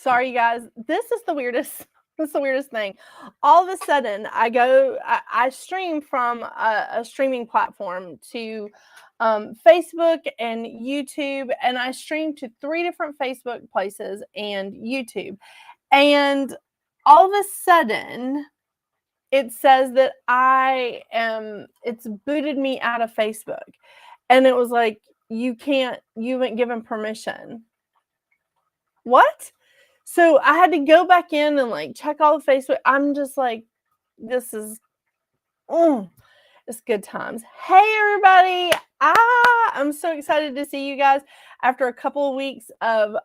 sorry, you guys. This is the weirdest. This is the weirdest thing. All of a sudden, I stream from a streaming platform to Facebook and YouTube, and I stream to 3 different Facebook places and YouTube. And all of a sudden, it says that it's booted me out of Facebook. And it was like, you haven't given permission. What? So I had to go back in and like check all the Facebook. I'm just like, this is, it's good times. Hey everybody. I'm so excited to see you guys after a couple of weeks of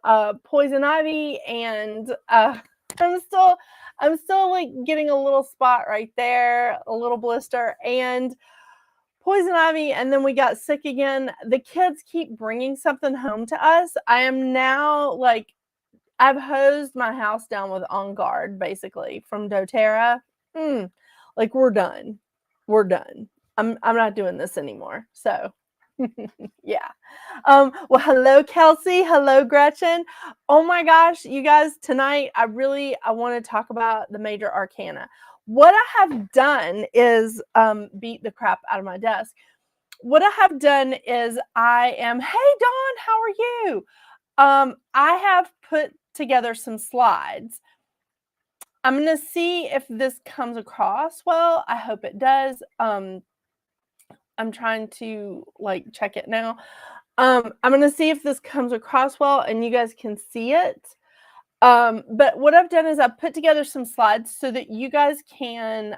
poison ivy, and I'm still like getting a little spot right there, a little blister, and poison ivy, and then we got sick again. The kids keep bringing something home to us. I am now like, I've hosed my house down with On Guard, basically, from doTERRA. Like, we're done. We're done. I'm not doing this anymore. So, yeah. Well, hello, Kelsey. Hello, Gretchen. Oh my gosh, you guys, tonight, I want to talk about the major arcana. What I have done is beat the crap out of my desk. What I have done is hey, Dawn, how are you? I have put together some slides. I'm going to see if this comes across well. I hope it does. I'm trying to like check it now. I'm going to see if this comes across well and you guys can see it. But what I've done is I've put together some slides so that you guys can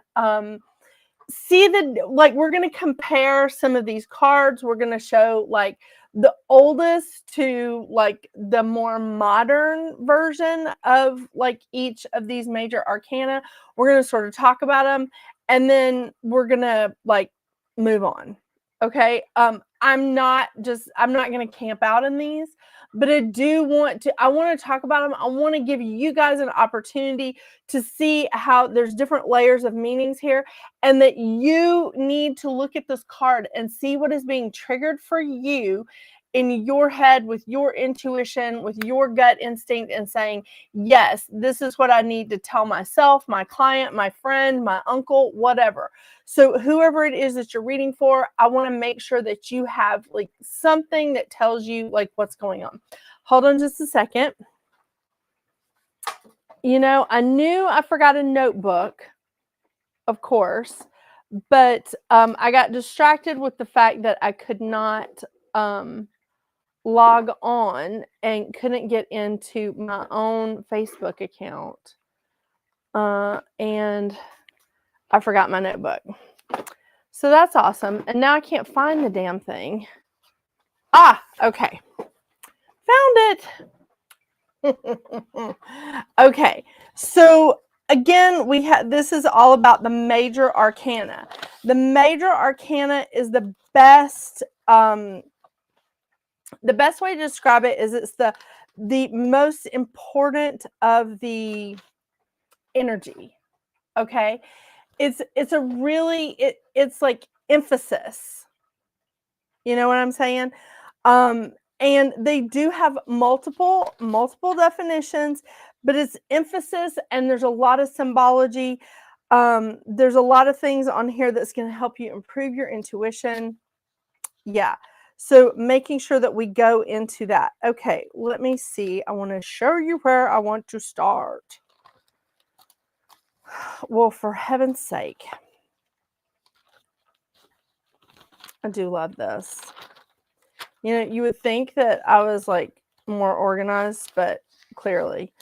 see we're going to compare some of these cards. We're going to show like the oldest to like the more modern version of like each of these major arcana. We're going to sort of talk about them, and then we're going to like move on. Okay. I'm not going to camp out in these, but I want to talk about them. I want to give you guys an opportunity to see how there's different layers of meanings here, and that you need to look at this card and see what is being triggered for you in your head with your intuition, with your gut instinct, and saying, yes, this is what I need to tell myself, my client, my friend, my uncle, whatever. So whoever it is that you're reading for, I want to make sure that you have like something that tells you like what's going on. Hold on just a second. You know, I knew I forgot a notebook, of course, but I got distracted with the fact that I could not log on and couldn't get into my own Facebook account. And I forgot my notebook. So that's awesome. And now I can't find the damn thing. Okay. Found it. Okay. So again, this is all about the major arcana. The major arcana is the best way to describe it is it's the most important of the energy. Okay. It's like emphasis. You know what I'm saying? And they do have multiple definitions, but it's emphasis, and there's a lot of symbology. There's a lot of things on here that's going to help you improve your intuition. Yeah. So making sure that we go into that. Okay, let me see. I want to show you where I want to start. Well, for heaven's sake. I do love this. You know, you would think that I was like more organized, but clearly.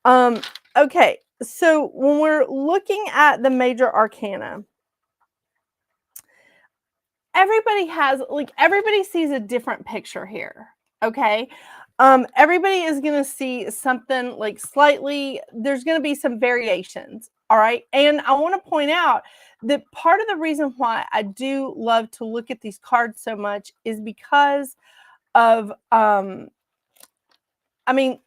Okay, so when we're looking at the major arcana, everybody sees a different picture here. Okay. Everybody is going to see something like slightly, there's going to be some variations. All right. And I want to point out that part of the reason why I do love to look at these cards so much is because of,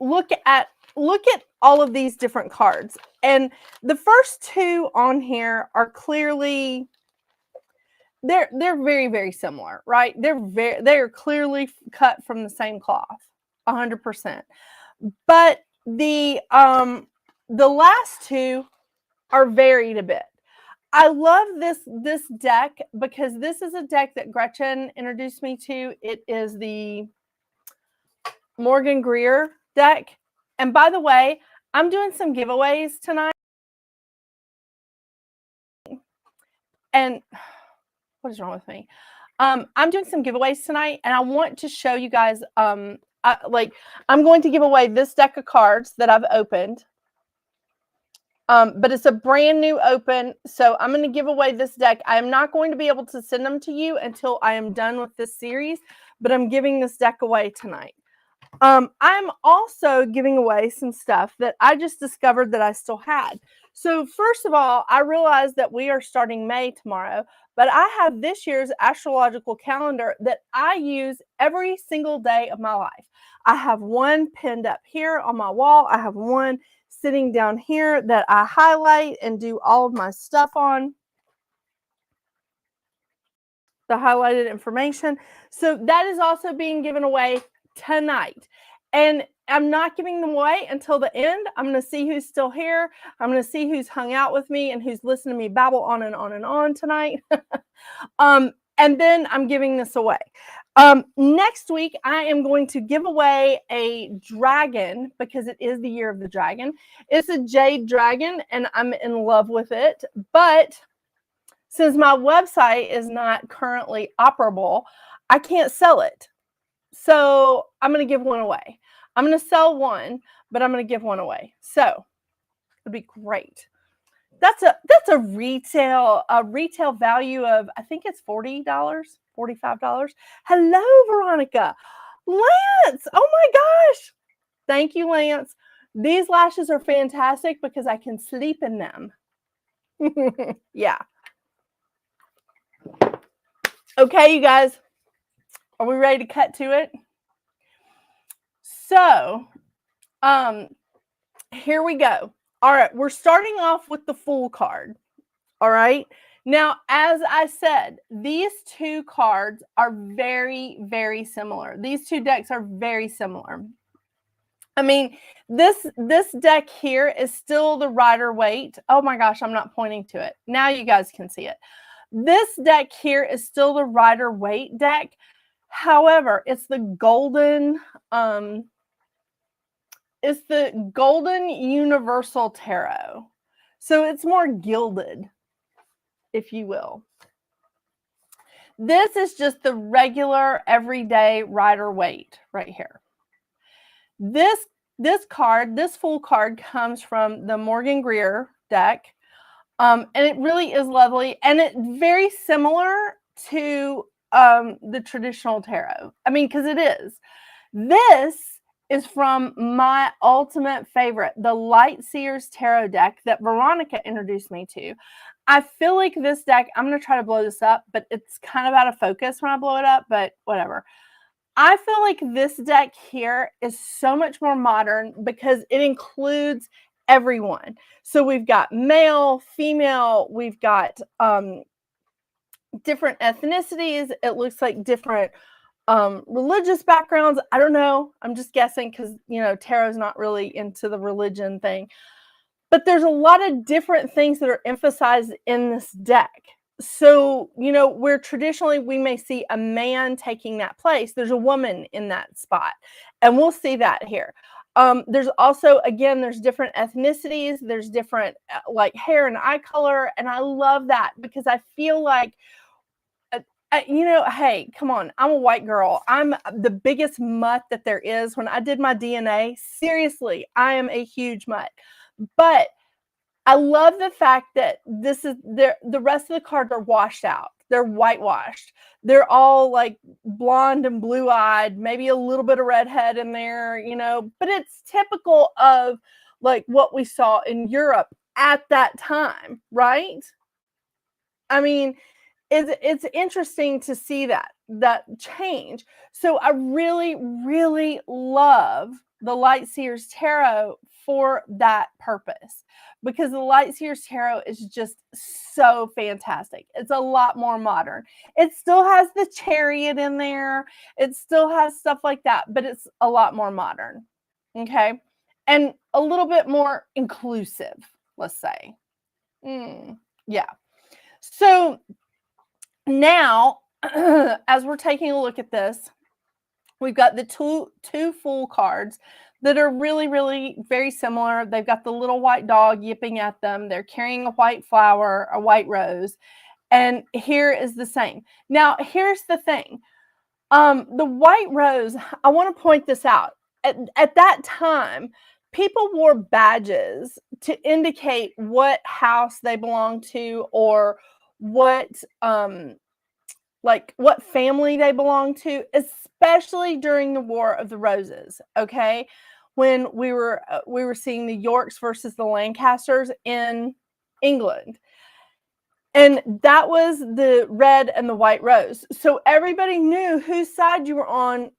look at all of these different cards. And the first two on here are clearly, they're very, very similar, right? They are clearly cut from the same cloth, 100%. But the last two are varied a bit. I love this deck because this is a deck that Gretchen introduced me to. It is the Morgan Greer deck. And by the way, I'm doing some giveaways tonight. And what is wrong with me? I'm doing some giveaways tonight, and I want to show you guys. I'm going to give away this deck of cards that I've opened. But it's a brand new open, so I'm going to give away this deck. I am not going to be able to send them to you until I am done with this series, but I'm giving this deck away tonight. I'm also giving away some stuff that I just discovered that I still had. So first of all, I realized that we are starting May tomorrow, but I have this year's astrological calendar that I use every single day of my life. I have one pinned up here on my wall. I have one sitting down here that I highlight and do all of my stuff on. The highlighted information. So that is also being given away tonight. And I'm not giving them away until the end. I'm going to see who's still here. I'm going to see who's hung out with me and who's listened to me babble on and on and on tonight. And then I'm giving this away. Next week, I am going to give away a dragon because it is the year of the dragon. It's a jade dragon, and I'm in love with it. But since my website is not currently operable, I can't sell it. So I'm going to give one away. I'm going to sell one, but I'm going to give one away. So it'd be great. That's a retail value of, I think it's $40, $45. Hello, Veronica. Lance, oh my gosh. Thank you, Lance. These lashes are fantastic because I can sleep in them. Yeah. Okay, you guys, are we ready to cut to it? So, here we go. All right, we're starting off with the Fool card. All right. Now, as I said, these two cards are very, very similar. These two decks are very similar. I mean, this deck here is still the Rider-Waite. Oh my gosh, I'm not pointing to it. Now you guys can see it. This deck here is still the Rider-Waite deck. However, it's the golden Universal Tarot. So it's more gilded, if you will. This is just the regular everyday Rider-Waite right here. This Fool card comes from the Morgan Greer deck. And it really is lovely. And it's very similar to the traditional tarot. I mean, because it is. This is from my ultimate favorite, the Light Seers Tarot deck that Veronica introduced me to. I feel like this deck, I'm going to try to blow this up, but it's kind of out of focus when I blow it up, but whatever. I feel like this deck here is so much more modern because it includes everyone. So we've got male, female, we've got different ethnicities. It looks like different religious backgrounds. I don't know. I'm just guessing because, you know, tarot's not really into the religion thing. But there's a lot of different things that are emphasized in this deck. So, you know, where traditionally we may see a man taking that place, there's a woman in that spot. And we'll see that here. There's also, again, there's different ethnicities. There's different like hair and eye color. And I love that because I feel like, you know, hey, come on. I'm a white girl. I'm the biggest mutt that there is. When I did my DNA, seriously, I am a huge mutt. But I love the fact that this is the rest of the cards are washed out. They're whitewashed. They're all like blonde and blue-eyed, maybe a little bit of redhead in there, you know, but it's typical of like what we saw in Europe at that time, right? I mean, it's interesting to see that change. So I really, really love the Light Seers Tarot for that purpose, because the Light Seers Tarot is just so fantastic. It's a lot more modern. It still has the chariot in there. It still has stuff like that, but it's a lot more modern. Okay. and a little bit more inclusive, let's say. Yeah. So now, as we're taking a look at this, we've got the two Fool cards that are really, really very similar. They've got the little white dog yipping at them. They're carrying a white flower, a white rose. And here is the same. Now, here's the thing. The white rose, I want to point this out. At that time, people wore badges to indicate what house they belonged to, or what what family they belonged to, especially during the War of the Roses. Okay, when we were seeing the Yorks versus the Lancasters in England. And that was the red and the white rose. So everybody knew whose side you were on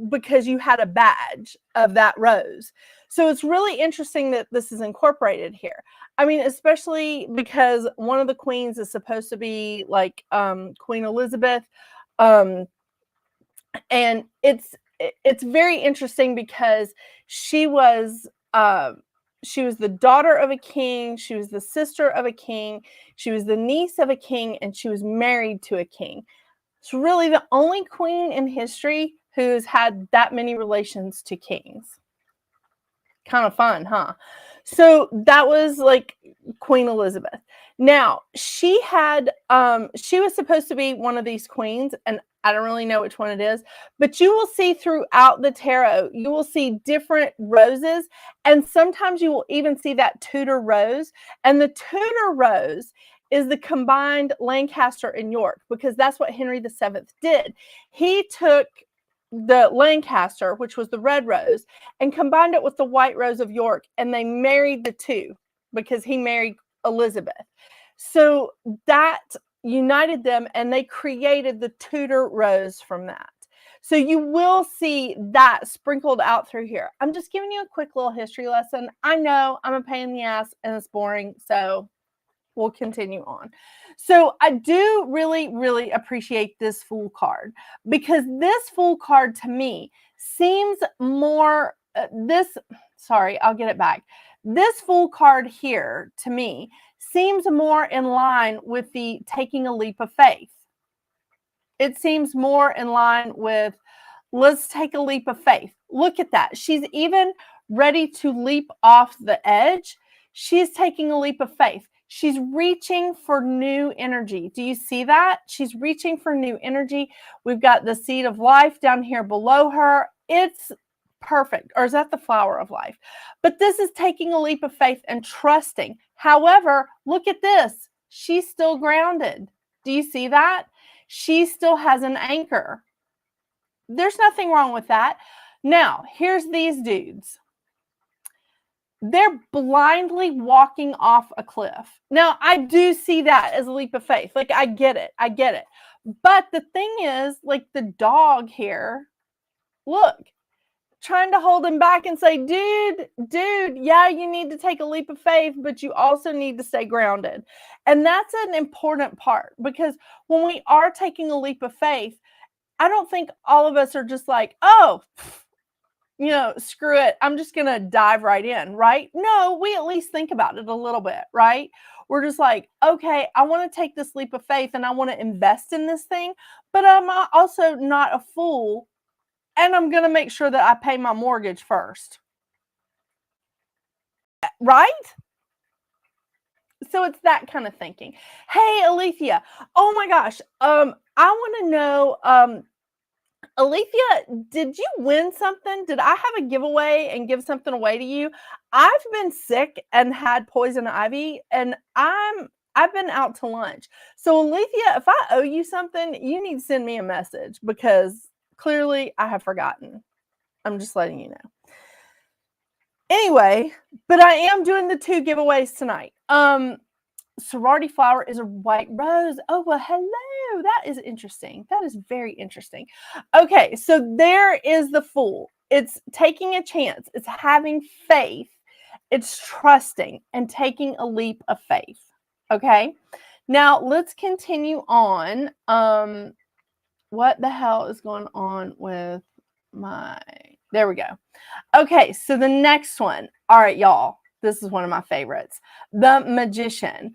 because you had a badge of that rose. So it's really interesting that this is incorporated here. I mean, especially because one of the queens is supposed to be like Queen Elizabeth. And it's very interesting because she was the daughter of a king, she was the sister of a king, she was the niece of a king, and she was married to a king. It's really the only queen in history who's had that many relations to kings. Kind of fun, huh? So that was like Queen Elizabeth. Now, she was supposed to be one of these queens, and I don't really know which one it is, but you will see throughout the tarot, you will see different roses, and sometimes you will even see that Tudor rose. And the Tudor rose is the combined Lancaster and York, because that's what Henry VII did. He took the Lancaster, which was the red rose, and combined it with the white rose of York, and they married the two because he married Elizabeth. So that united them, and they created the Tudor rose from that. So you will see that sprinkled out through here. I'm just giving you a quick little history lesson. I know I'm a pain in the ass and it's boring, so we'll continue on. So I do really, really appreciate this Fool card, because this Fool card to me seems more, I'll get it back. This Fool card here to me seems more in line with the taking a leap of faith. It seems more in line with, let's take a leap of faith. Look at that. She's even ready to leap off the edge. She's taking a leap of faith. She's reaching for new energy. Do you see that? She's reaching for new energy. We've got the seed of life down here below her. It's perfect. Or is that the flower of life? But this is taking a leap of faith and trusting. However, look at this. She's still grounded. Do you see that? She still has an anchor. There's nothing wrong with that. Now, here's these dudes. They're blindly walking off a cliff. Now, I do see that as a leap of faith. Like, I get it. I get it. But the thing is, like the dog here, look, trying to hold him back and say, dude, yeah, you need to take a leap of faith, but you also need to stay grounded. And that's an important part, because when we are taking a leap of faith, I don't think all of us are just like, oh, screw it, I'm just going to dive right in, right? No, we at least think about it a little bit, right? We're just like, okay, I want to take this leap of faith and I want to invest in this thing, but I'm also not a fool, and I'm going to make sure that I pay my mortgage first. Right? So it's that kind of thinking. Hey, Alethea. Oh my gosh. I want to know, Alethea, did you win something? Did I have a giveaway and give something away to you? I've been sick and had poison ivy, and I've been out to lunch. So Alethea, if I owe you something, you need to send me a message, because clearly I have forgotten. I'm just letting you know. Anyway, but I am doing the 2 giveaways tonight. Sorority flower is a white rose. Oh, well, hello. That is interesting. That is very interesting. Okay, so there is the Fool. It's taking a chance. It's having faith. It's trusting and taking a leap of faith. Okay, now let's continue on. What the hell is going on with my... There we go. Okay, so the next one. All right, y'all. This is one of my favorites. The Magician.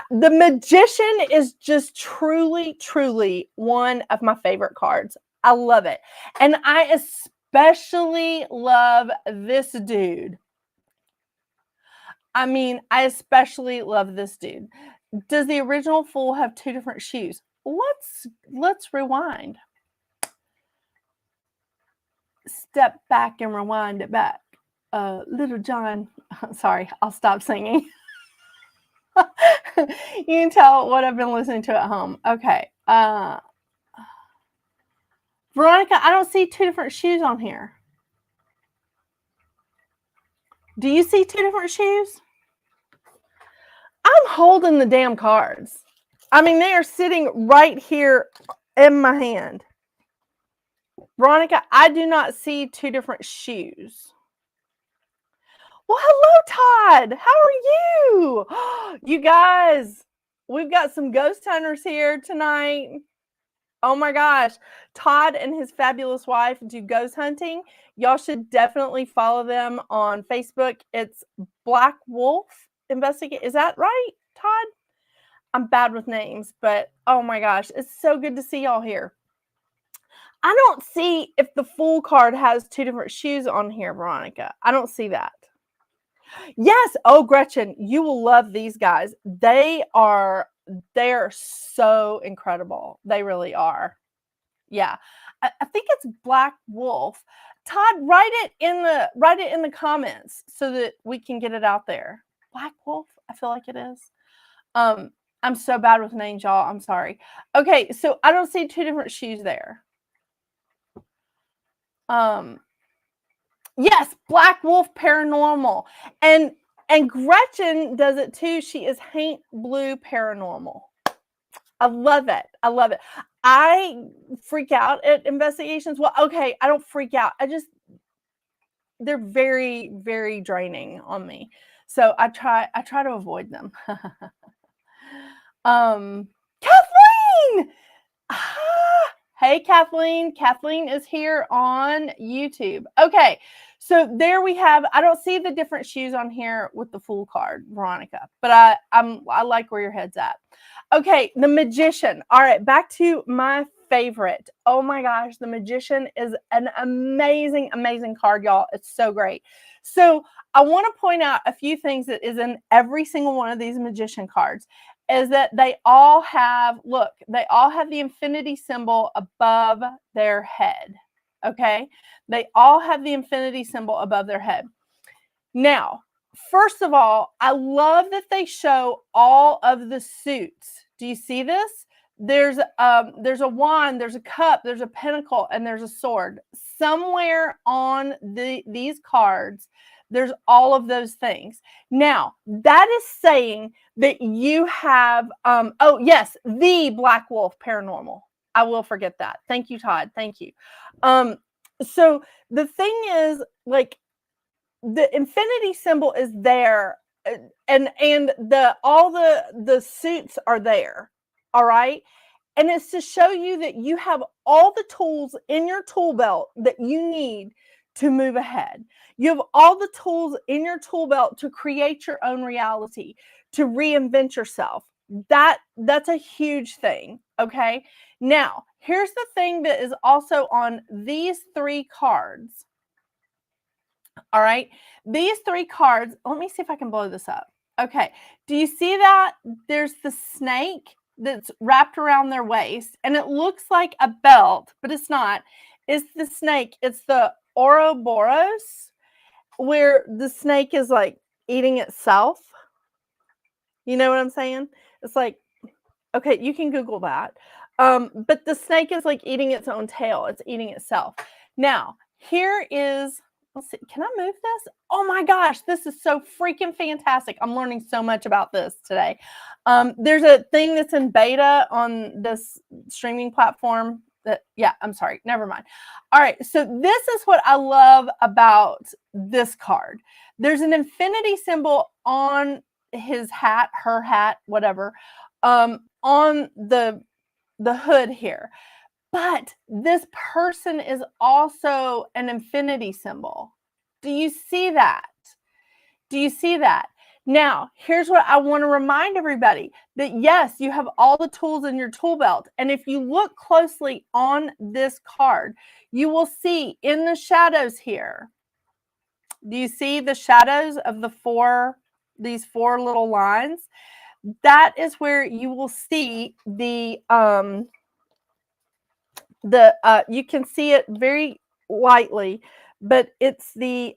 The Magician is just truly, truly one of my favorite cards. I love it. And I especially love this dude. I mean, I especially love this dude. Does the original Fool have two different shoes? Let's rewind. Step back and rewind it back. Little John, sorry, I'll stop singing. You can tell what I've been listening to at home. Okay. Veronica, I don't see two different shoes on here. Do you see two different shoes? I'm holding the damn cards. I mean, they are sitting right here in my hand. Veronica, I do not see two different shoes. Well, hello, Todd. How are you? You guys, we've got some ghost hunters here tonight. Oh my gosh. Todd and his fabulous wife do ghost hunting. Y'all should definitely follow them on Facebook. It's Black Wolf Investigate. Is that right, Todd? I'm bad with names, but oh my gosh, it's so good to see y'all here. I don't see if the Fool card has two different shoes on here, Veronica. I don't see that. Yes. Oh, Gretchen, you will love these guys. They are so incredible. They really are. Yeah. I think it's Black Wolf. Todd, write it in the comments so that we can get it out there. Black Wolf, I feel like it is. I'm so bad with names, y'all. I'm sorry. Okay, so I don't see two different shoes there. Yes, Black Wolf Paranormal. And Gretchen does it too. She is Haint Blue Paranormal. I love it. I love it. I freak out at investigations. Well, okay, I don't freak out. They're very, very draining on me. So I try to avoid them. Kathleen! Hey, Kathleen. Kathleen is here on YouTube. Okay, so there we have. I don't see the different shoes on here with the Fool card, Veronica, but I like where your head's at. Okay, the Magician. All right, back to my favorite. Oh my gosh, the Magician is an amazing, amazing card, y'all. It's so great. So I want to point out a few things that is in every single one of these Magician cards. Is that they all have, look, they all have the infinity symbol above their head, okay? They all have the infinity symbol above their head. Now, first of all, I love that they show all of the suits. Do you see this? There's a wand, there's a cup, there's a pentacle, and there's a sword. Somewhere on these cards, there's all of those things. Now, that is saying that you have, oh, yes, the Black Wolf Paranormal. I will forget that. Thank you, Todd. Thank you. So the thing is, like, the infinity symbol is there, and all the suits are there. All right. And it's to show you that you have all the tools in your tool belt that you need to move ahead. You have all the tools in your tool belt to create your own reality, to reinvent yourself. That's a huge thing. Okay. Now, here's the thing that is also on these three cards. All right. These three cards, let me see if I can blow this up. Okay. Do you see that? There's the snake that's wrapped around their waist, and it looks like a belt, but it's not. It's the snake. It's the Ouroboros, where the snake is like eating itself. You know what I'm saying? It's like, okay, you can Google that. But the snake is like eating its own tail. It's eating itself. Now, here is, let's see, can I move this? Oh my gosh, this is so freaking fantastic. I'm learning so much about this today. There's a thing that's in beta on this streaming platform that, yeah, I'm sorry, never mind. All right, so this is what I love about this card. There's an infinity symbol on his hat, her hat, whatever, on the hood here. But this person is also an infinity symbol. Do you see that? Do you see that? Now, here's what I want to remind everybody, that yes, you have all the tools in your tool belt. And if you look closely on this card, you will see in the shadows here. Do you see the shadows of these four little lines? That is where you will see the you can see it very lightly, but it's the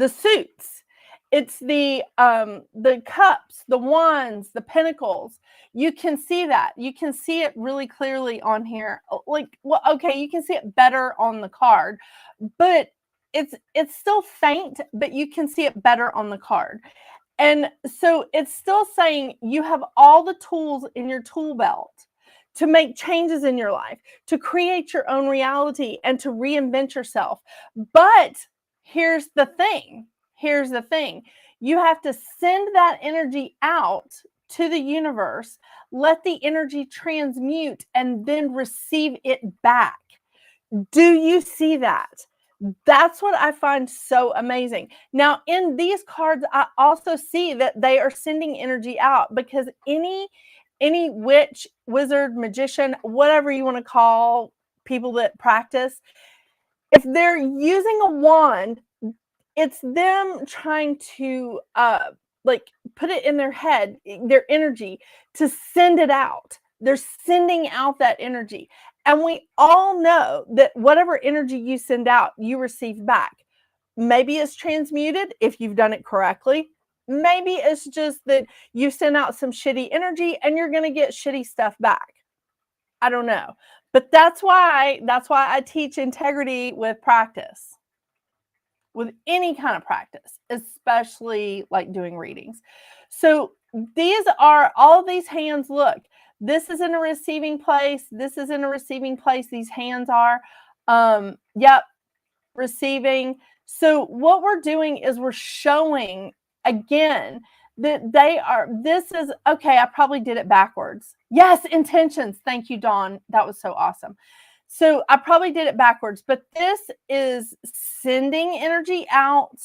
suits. It's the cups, the wands, the pentacles. You can see that. You can see it really clearly on here. Like, well, okay, you can see it better on the card, but it's still faint, but you can see it better on the card. And so it's still saying you have all the tools in your tool belt to make changes in your life, to create your own reality, and to reinvent yourself. But here's the thing. Here's the thing. You have to send that energy out to the universe, let the energy transmute, and then receive it back. Do you see that? That's what I find so amazing. Now, in these cards, I also see that they are sending energy out, because any witch, wizard, magician, whatever you want to call people that practice, if they're using a wand, it's them trying to like put it in their head, their energy, to send it out. They're sending out that energy. And we all know that whatever energy you send out, you receive back. Maybe it's transmuted if you've done it correctly. Maybe it's just that you send out some shitty energy and you're going to get shitty stuff back. I don't know. But that's why I teach integrity with practice. With any kind of practice, especially like doing readings. So these are all these hands. Look, this is in a receiving place. This is in a receiving place. These hands are, yep, receiving. So what we're doing is we're showing again that this is, okay, I probably did it backwards. Yes, intentions. Thank you, Dawn. That was so awesome. So I probably did it backwards, but this is sending energy out.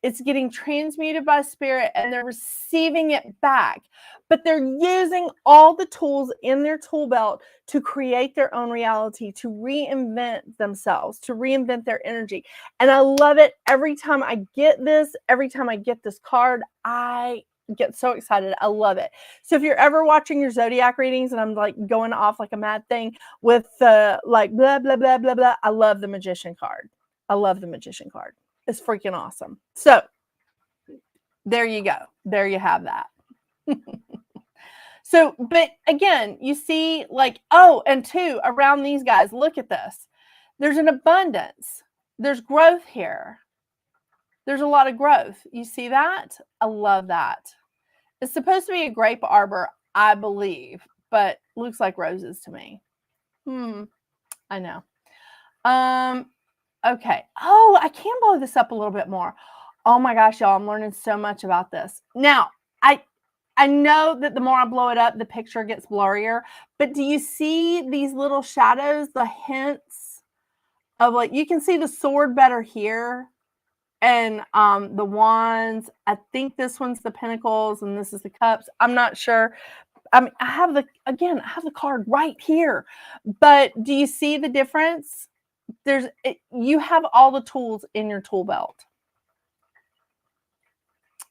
It's getting transmuted by spirit, and they're receiving it back. But they're using all the tools in their tool belt to create their own reality, to reinvent themselves, to reinvent their energy. And I love it. Every time I get this card, I get so excited. I love it. So if you're ever watching your zodiac readings and I'm like going off like a mad thing with like blah, blah, blah, blah, blah, I love the magician card. I love the magician card. It's freaking awesome. So there you go. There you have that. So, but again, you see like, oh, and two, around these guys, look at this. There's an abundance. There's growth here. There's a lot of growth. You see that? I love that. It's supposed to be a grape arbor, I believe, but looks like roses to me. I know. Okay. Oh, I can blow this up a little bit more. Oh my gosh, y'all, I'm learning so much about this. Now, I know that the more I blow it up, the picture gets blurrier, but do you see these little shadows, the hints of, like, you can see the sword better here, and the wands. I think this one's the pentacles and this is the cups. I'm not sure. I mean, I have the card right here, but do you see the difference? You have all the tools in your tool belt.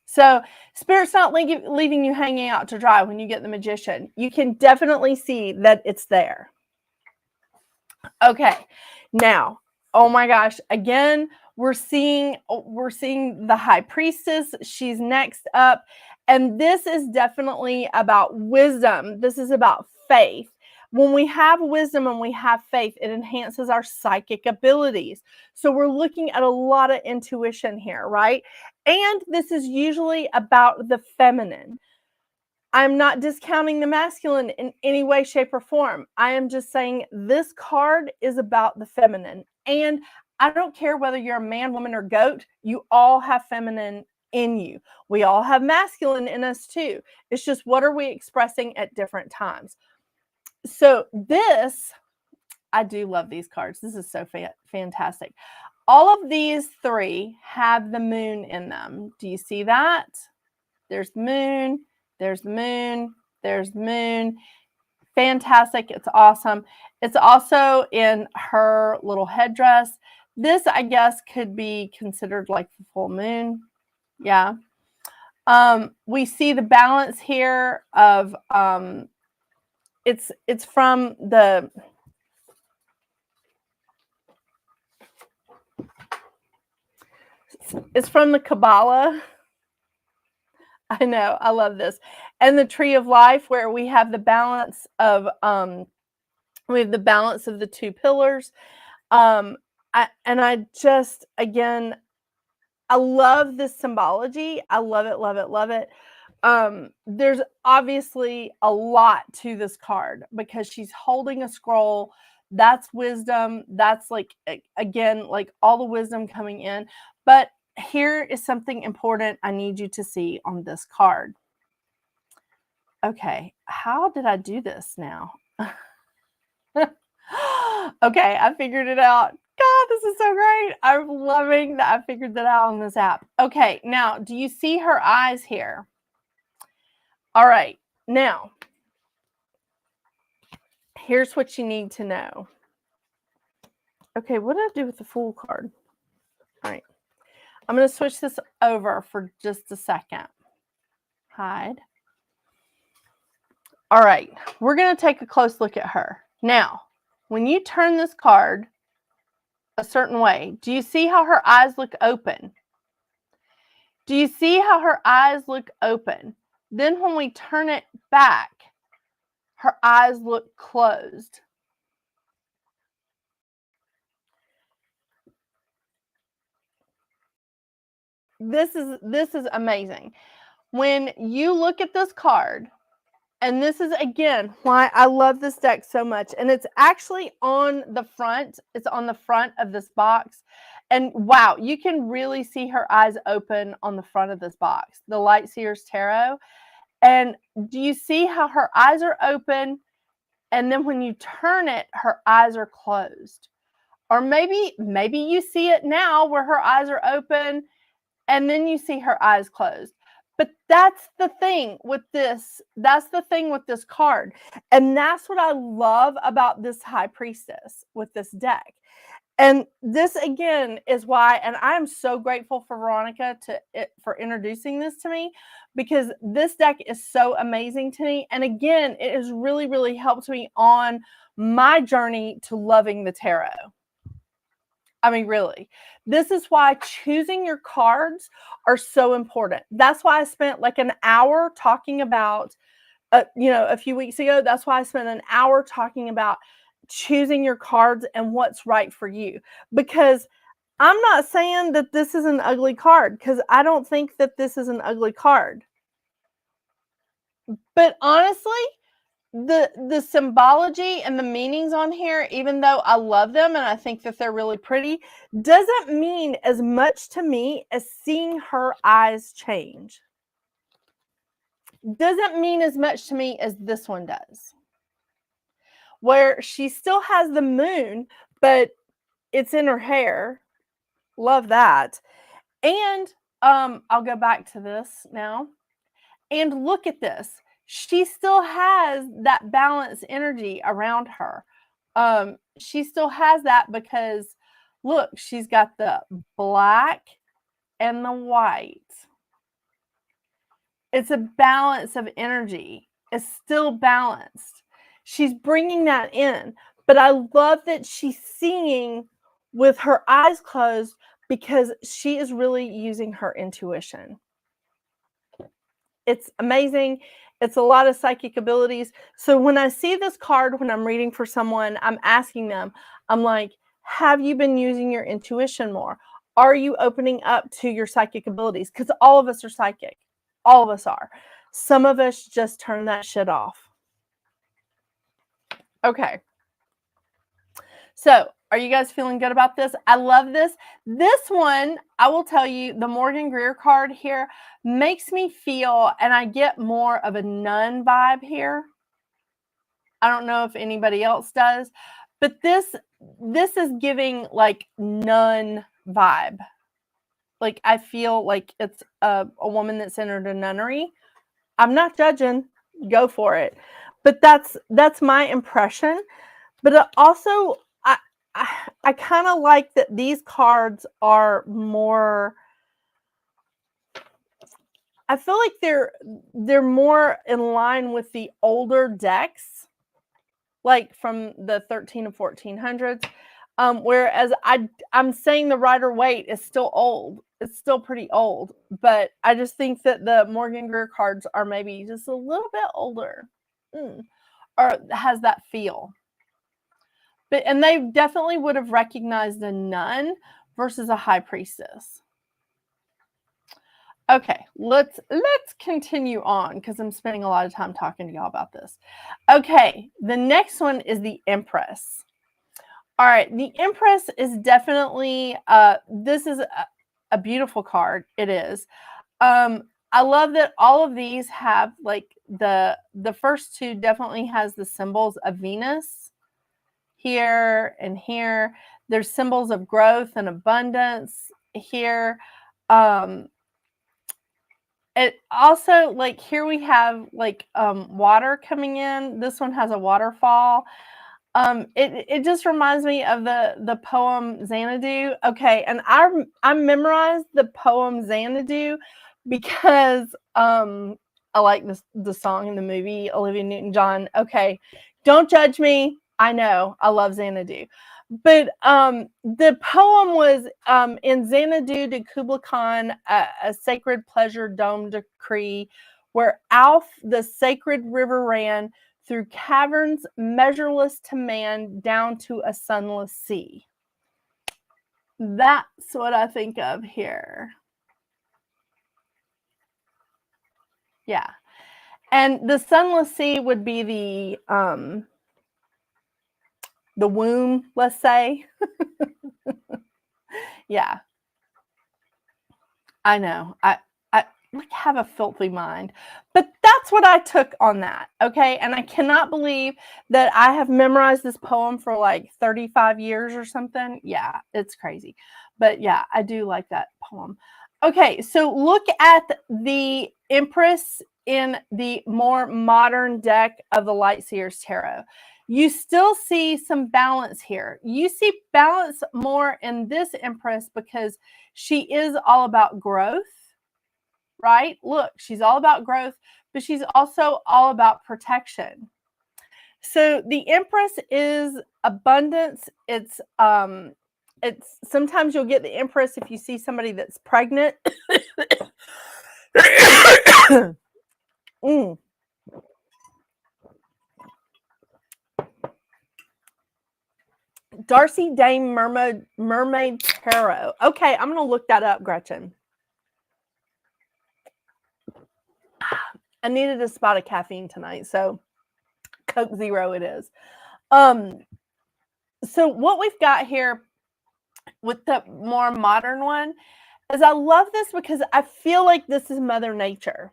So Spirit's not leaving you hanging out to dry when you get the magician. You can definitely see that it's there. Okay, now, oh my gosh, again, we're seeing the high priestess. She's next up. And this is definitely about wisdom. This is about faith. When we have wisdom and we have faith, it enhances our psychic abilities. So we're looking at a lot of intuition here, right? And this is usually about the feminine. I'm not discounting the masculine in any way, shape, or form. I am just saying this card is about the feminine. And I don't care whether you're a man, woman, or goat. You all have feminine in you. We all have masculine in us too. It's just, what are we expressing at different times? So this, I do love these cards. This is so fantastic. All of these three have the moon in them. Do you see that? There's the moon, there's the moon, there's the moon. Fantastic. It's awesome. It's also in her little headdress. This, I guess, could be considered like the full moon. Yeah. We see the balance here of it's from the Kabbalah. I know, I love this. And the tree of life, where we have the balance of the two pillars. I just, again, I love this symbology. I love it, love it, love it. There's obviously a lot to this card because she's holding a scroll. That's wisdom. That's like, again, like all the wisdom coming in. But here is something important I need you to see on this card. Okay, how did I do this now? Okay, I figured it out. God, this is so great. I'm loving that I figured that out on this app. Okay, now, do you see her eyes here? All right, now, here's what you need to know. Okay, what did I do with the Fool card? All right, I'm going to switch this over for just a second. Hide. All right, we're going to take a close look at her. Now, when you turn this card a certain way, do you see how her eyes look open? Do you see how her eyes look open? Then when we turn it back, her eyes look closed. This is amazing. When you look at this card, and this is, again, why I love this deck so much. And it's actually on the front. It's on the front of this box. And wow, you can really see her eyes open on the front of this box, the Light Seers Tarot. And do you see how her eyes are open? And then when you turn it, her eyes are closed. Or maybe you see it now where her eyes are open and then you see her eyes closed. But that's the thing with this. That's the thing with this card. And that's what I love about this High Priestess with this deck. And this, again, is why, and I'm so grateful for Veronica for introducing this to me, because this deck is so amazing to me. And again, it has really, really helped me on my journey to loving the tarot. I mean, really, this is why choosing your cards are so important. That's why I spent like an hour talking about, a few weeks ago, that's why I spent an hour talking about choosing your cards and what's right for you. Because I'm not saying that this is an ugly card, because I don't think that this is an ugly card. But honestly, the symbology and the meanings on here, even though I love them and I think that they're really pretty, doesn't mean as much to me as seeing her eyes change. Doesn't mean as much to me as this one does, where she still has the moon, but it's in her hair. Love that. And I'll go back to this now. And look at this. She still has that balanced energy around her. She still has that because, look, she's got the black and the white. It's a balance of energy. It's still balanced. She's bringing that in. But I love that she's seeing with her eyes closed because she is really using her intuition. It's amazing. It's a lot of psychic abilities. So when I see this card, when I'm reading for someone, I'm asking them, I'm like, have you been using your intuition more? Are you opening up to your psychic abilities? Because all of us are psychic. All of us are. Some of us just turn that shit off. Okay. So are you guys feeling good about this? I love this. This one, I will tell you, the Morgan Greer card here makes me feel, and I get more of a nun vibe here. I don't know if anybody else does, but this is giving like nun vibe. Like I feel like it's a woman that's entered a nunnery. I'm not judging, go for it. But that's my impression. But also I kind of like that these cards are more, I feel like they're more in line with the older decks, like from the 13 and 1400s. Whereas I'm saying the Rider-Waite is still old. It's still pretty old, but I just think that the Morgan Greer cards are maybe just a little bit older, or has that feel. But and they definitely would have recognized a nun versus a high priestess. Okay, let's continue on because I'm spending a lot of time talking to y'all about this. Okay, the next one is the Empress. All right, the Empress is definitely this is a beautiful card. It is. I love that all of these have like the first two definitely has the symbols of Venus here and here. There's symbols of growth and abundance here. It also, like, here we have like water coming in. This one has a waterfall. It just reminds me of the poem Xanadu. Okay, and I memorized the poem Xanadu because I like the song in the movie, Olivia Newton-John. Okay, don't judge me. I know I love Xanadu. But the poem was in Xanadu to Kublai Khan, a sacred pleasure dome decree, where Alf, the sacred river, ran through caverns measureless to man, down to a sunless sea. That's what I think of here. Yeah. And the sunless sea would be the womb, let's say. Yeah. I know. I have a filthy mind. But that's what I took on that, okay? And I cannot believe that I have memorized this poem for like 35 years or something. Yeah, it's crazy. But yeah, I do like that poem. Okay, so look at the Empress in the more modern deck of the Lightseers Tarot. You still see some balance here. You see balance more in this Empress because she is all about growth, right? Look, she's all about growth, but she's also all about protection. So the Empress is abundance. It's sometimes you'll get the Empress if you see somebody that's pregnant. Darcy Dame Mermaid Tarot. Okay, I'm going to look that up, Gretchen. I needed a spot of caffeine tonight, so Coke Zero it is. So what we've got here with the more modern one is I love this because I feel like this is Mother Nature.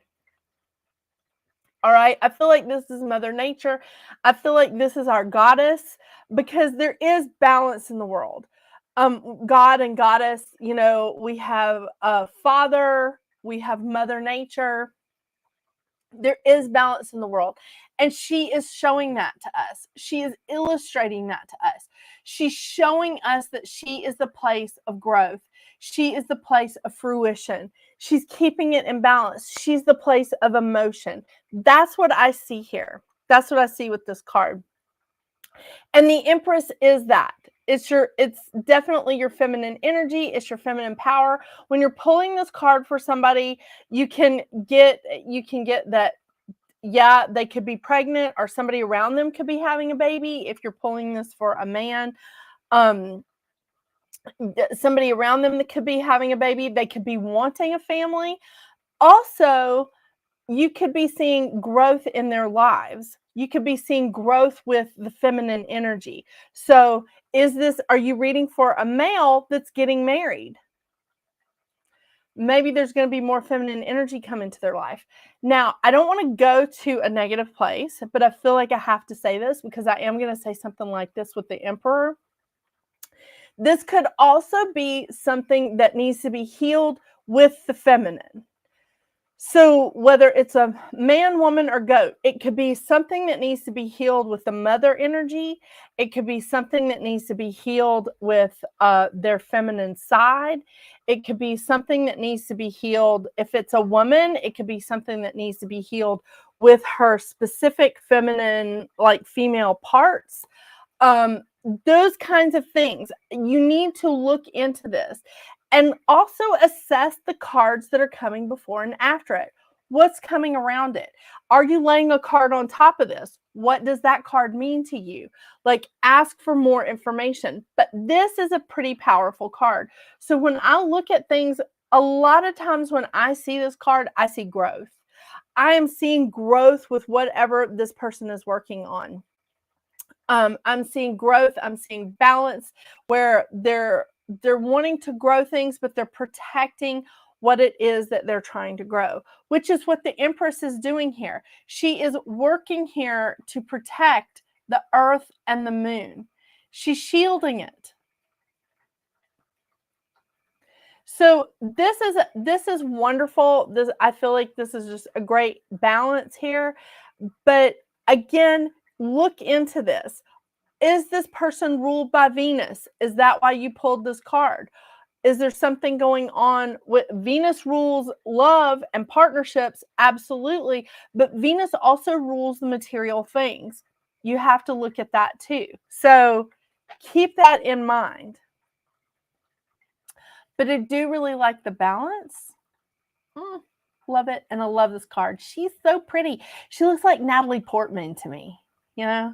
All right, I feel like this is Mother Nature. I feel like this is our goddess because there is balance in the world. God and goddess, you know, we have a father, we have Mother Nature. There is balance in the world. And she is showing that to us. She is illustrating that to us. She's showing us that she is the place of growth. She is the place of fruition. She's keeping it in balance. She's the place of emotion. That's what I see here. That's what I see with this card. And the Empress is that. It's definitely your feminine energy. It's your feminine power. When you're pulling this card for somebody, you can get that, yeah, they could be pregnant or somebody around them could be having a baby. If you're pulling this for a man, somebody around them that could be having a baby, they could be wanting a family. Also, you could be seeing growth in their lives. You could be seeing growth with the feminine energy. So are you reading for a male that's getting married? maybe there's going to be more feminine energy come into their life. Now, I don't want to go to a negative place, but I feel like I have to say this because I am going to say something like this with the Emperor. This could also be something that needs to be healed with the feminine. So whether it's a man, woman, or goat, it could be something that needs to be healed with the mother energy. It could be something that needs to be healed with their feminine side. It could be something that needs to be healed. If it's a woman, it could be something that needs to be healed with her specific feminine, like female parts. Those kinds of things. You need to look into this. And also assess the cards that are coming before and after it. What's coming around it? Are you laying a card on top of this? What does that card mean to you? Like, ask for more information. But this is a pretty powerful card. So when I look at things, a lot of times when I see this card, I see growth. I am seeing growth with whatever this person is working on. I'm seeing growth. I'm seeing balance where they're wanting to grow things, but they're protecting what it is that they're trying to grow, which is what the Empress is doing here. She is working here to protect the earth and the moon. She's shielding it. So this is wonderful. I feel like this is just a great balance here. But again, look into this. Is this person ruled by Venus? Is that why you pulled this card? Is there something going on with Venus rules love and partnerships? Absolutely. But Venus also rules the material things. You have to look at that too. So keep that in mind. But I do really like the balance. Love it. And I love this card. She's so pretty. She looks like Natalie Portman to me, you know?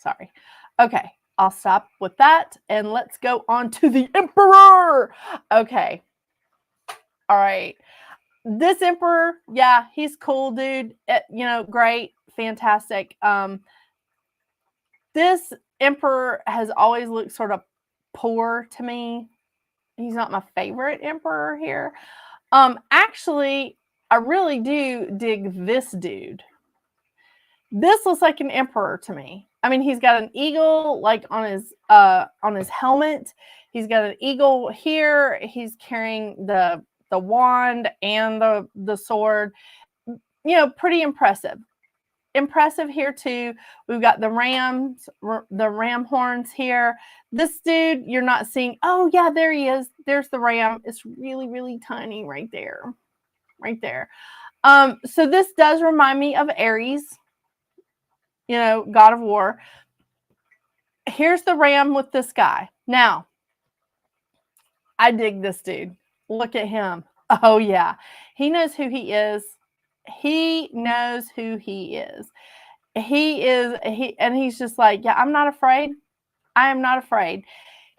Sorry. Okay, I'll stop with that and let's go on to the Emperor. Okay. All right. This Emperor, yeah, he's cool, dude. Great, fantastic. This Emperor has always looked sort of poor to me. He's not my favorite Emperor here. Actually, I really do dig this dude. This looks like an Emperor to me. I mean, he's got an eagle like on his helmet. He's got an eagle here. He's carrying the wand and the sword. Pretty impressive. Impressive here too. We've got the ram horns here. This dude, you're not seeing. Oh yeah, there he is. There's the ram. It's really, really tiny right there. Right there. So this does remind me of Aries. God of War. Here's the ram with this guy. Now, I dig this dude. Look at him. Oh, yeah. He knows who he is. He knows who he is. And he's just like, yeah, I'm not afraid. I am not afraid.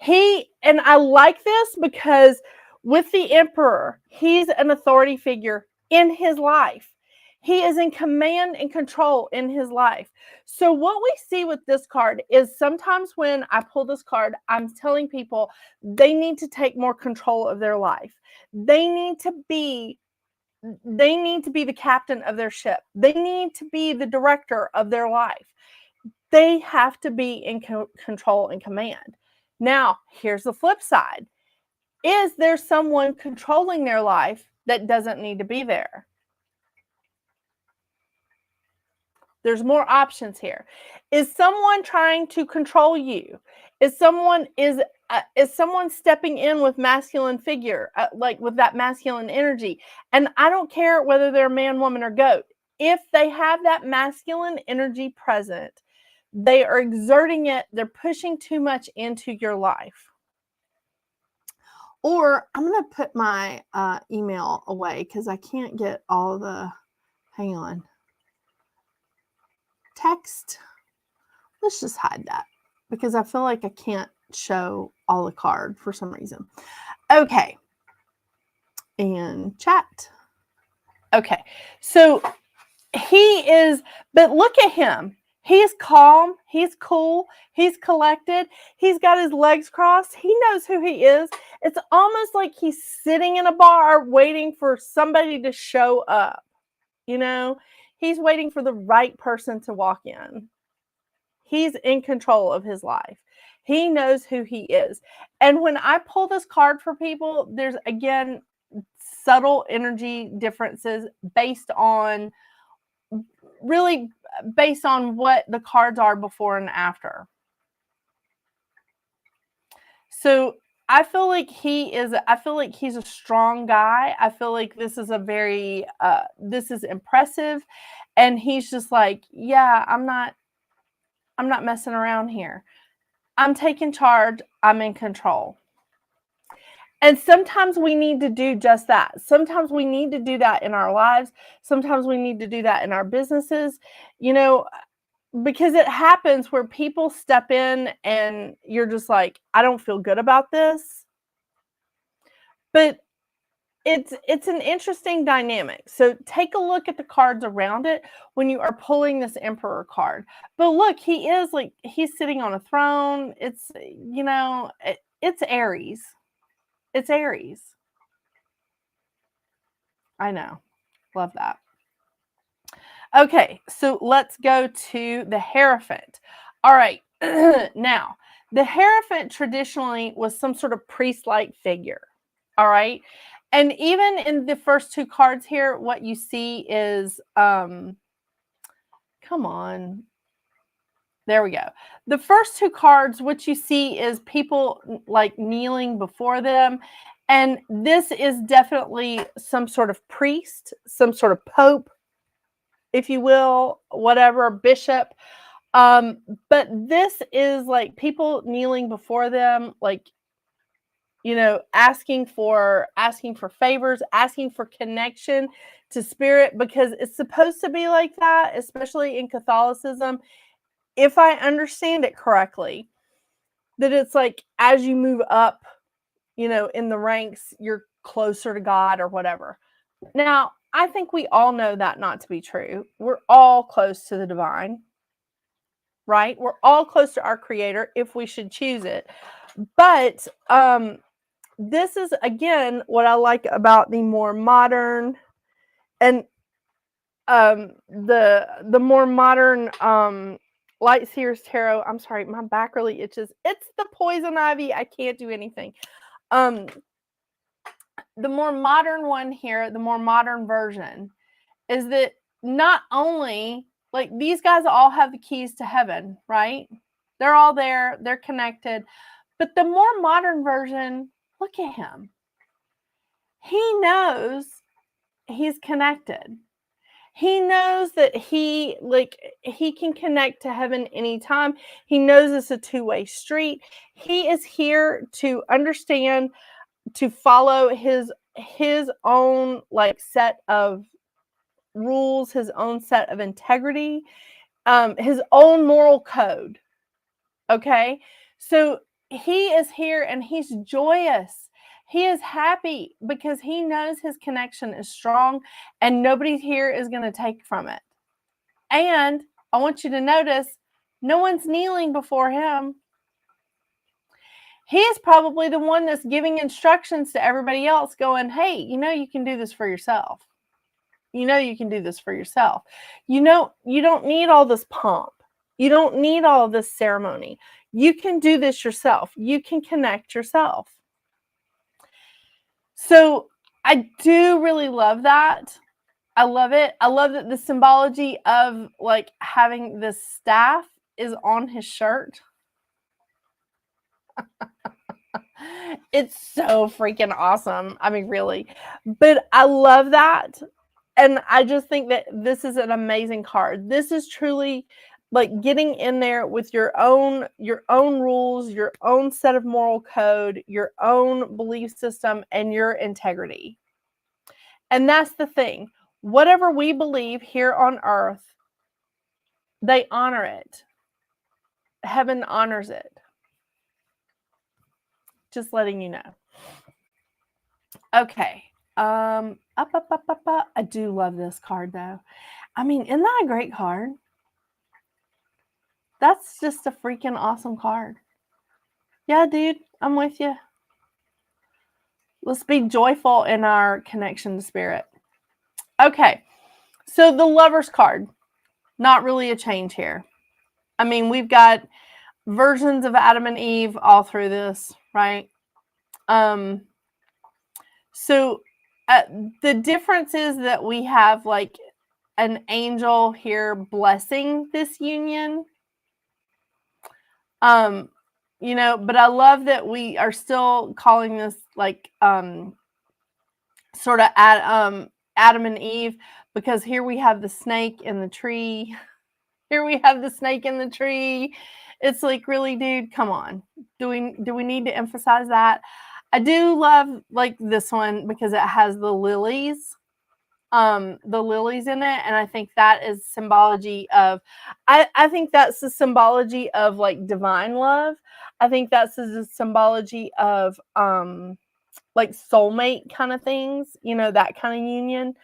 And I like this because with the Emperor, he's an authority figure in his life. He is in command and control in his life. So what we see with this card is sometimes when I pull this card, I'm telling people they need to take more control of their life. They need to be the captain of their ship. They need to be the director of their life. They have to be in control and command. Now, here's the flip side. Is there someone controlling their life that doesn't need to be there? There's more options here. Is someone trying to control you? Is someone stepping in with masculine figure, like with that masculine energy? And I don't care whether they're man, woman, or goat. If they have that masculine energy present, they are exerting it. They're pushing too much into your life. Or I'm going to put my email away because I can't get all the, hang on. Text. Let's just hide that because I feel like I can't show all the card for some reason. Okay. And chat. Okay. So he is, but look at him. He is calm. He's cool. He's collected. He's got his legs crossed. He knows who he is. It's almost like he's sitting in a bar waiting for somebody to show up. You know, he's waiting for the right person to walk in. He's in control of his life. He knows who he is. And when I pull this card for people, there's again subtle energy differences based on really based on what the cards are before and after. So I feel like he's a strong guy. I feel like this is this is impressive. And he's just like, yeah, I'm not messing around here. I'm taking charge. I'm in control. And sometimes we need to do just that. Sometimes we need to do that in our lives. Sometimes we need to do that in our businesses, because it happens where people step in and you're just like, I don't feel good about this. But it's an interesting dynamic. So take a look at the cards around it when you are pulling this Emperor card. But look, he's sitting on a throne. It's it's Aries. It's Aries. I know. Love that. Okay, so let's go to the Hierophant. All right. Now, the Hierophant traditionally was some sort of priest-like figure. All right. And even in the first two cards here, what you see is, come on. There we go. The first two cards, what you see is people like kneeling before them. And this is definitely some sort of priest, some sort of pope, if you will, whatever, bishop. But this is like people kneeling before them, like, asking for favors, asking for connection to spirit, because it's supposed to be like that, especially in Catholicism, if I understand it correctly, that it's like as you move up, in the ranks, you're closer to God or whatever. Now, I think we all know that not to be true. We're all close to the divine, right? We're all close to our creator if we should choose it. But this is, again, what I like about the more modern and the more modern Light Seers Tarot. I'm sorry, my back really itches. It's the poison ivy. I can't do anything. The more modern one here, the more modern version, is that not only, like, these guys all have the keys to heaven, right? They're all there. They're connected. But the more modern version, look at him. He knows he's connected. He knows that he can connect to heaven anytime. He knows it's a two-way street. He is here to understand, to follow his own set of rules, his own set of integrity, his own moral code. Okay? So he is here and he's joyous. He is happy because he knows his connection is strong and nobody here is going to take from it. And I want you to notice, no one's kneeling before him. He is probably the one that's giving instructions to everybody else, going, hey, you can do this for yourself. You can do this for yourself. You don't need all this pomp. You don't need all of this ceremony. You can do this yourself. You can connect yourself. So I do really love that. I love it. I love that the symbology of like having this staff is on his shirt. It's so freaking awesome. I mean, really. But I love that. And I just think that this is an amazing card. This is truly like getting in there with your own rules, your own set of moral code, your own belief system, and your integrity. And that's the thing. Whatever we believe here on earth, they honor it. Heaven honors it. Just letting you know. Okay. I do love this card though. I mean, isn't that a great card? That's just a freaking awesome card. Yeah, dude, I'm with you. Let's be joyful in our connection to spirit. Okay, so the Lover's card, not really a change here. I mean, we've got versions of Adam and Eve all through this, right? So the difference is that we have like an angel here blessing this union. You know, but I love that we are still calling this like sort of Adam and Eve, because here we have the snake in the tree. Here we have the snake in the tree. It's like, really, dude, come on. Do we need to emphasize that? I do love like this one because it has the lilies in it, and I think that is symbology of I think that's the symbology of like divine love. I think that's the symbology of like soulmate kind of things, you know, that kind of union.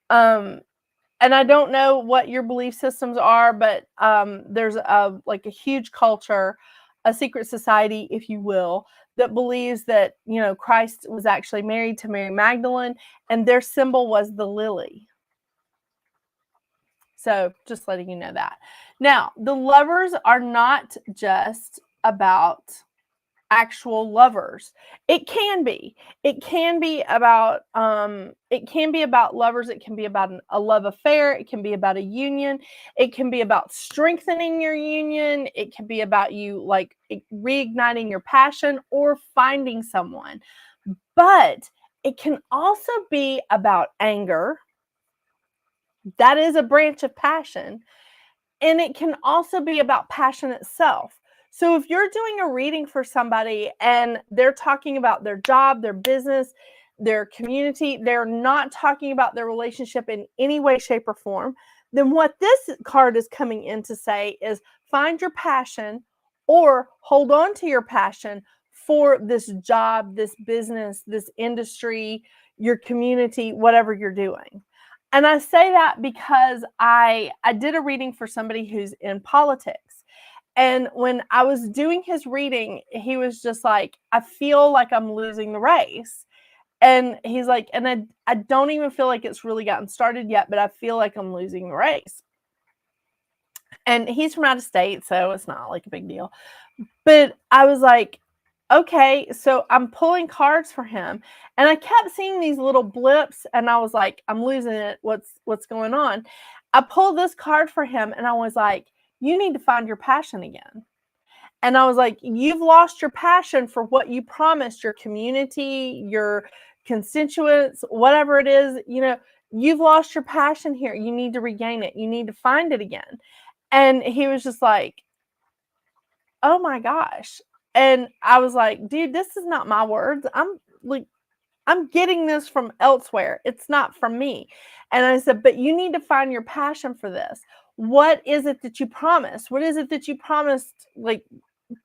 And I don't know what your belief systems are, but there's a like a huge culture, a secret society, if you will, that believes that, you know, Christ was actually married to Mary Magdalene, and their symbol was the lily. So just letting you know that. Now, the lovers are not just about actual lovers. It can be about lovers. It can be about a love affair. It can be about a union. It can be about strengthening your union. It can be about you like reigniting your passion or finding someone. But it can also be about anger. That is a branch of passion. And it can also be about passion itself. So if you're doing a reading for somebody and they're talking about their job, their business, their community, they're not talking about their relationship in any way, shape, or form, then what this card is coming in to say is find your passion or hold on to your passion for this job, this business, this industry, your community, whatever you're doing. And I say that because I did a reading for somebody who's in politics. And when I was doing his reading, he was just like, I feel like I'm losing the race. And he's like, and I don't even feel like it's really gotten started yet, but I feel like I'm losing the race. And he's from out of state, so it's not like a big deal. But I was like, okay, so I'm pulling cards for him, and I kept seeing these little blips, and I was like, I'm losing it. What's going on? I pulled this card for him, and I was like, you need to find your passion again. And I was like, you've lost your passion for what you promised your community, your constituents, whatever it is, you know, you've lost your passion here. You need to regain it. You need to find it again. And he was just like, oh my gosh. And I was like, dude, this is not my words. I'm getting this from elsewhere. It's not from me. And I said, but you need to find your passion for this. What is it that you promised? What is it that you promised like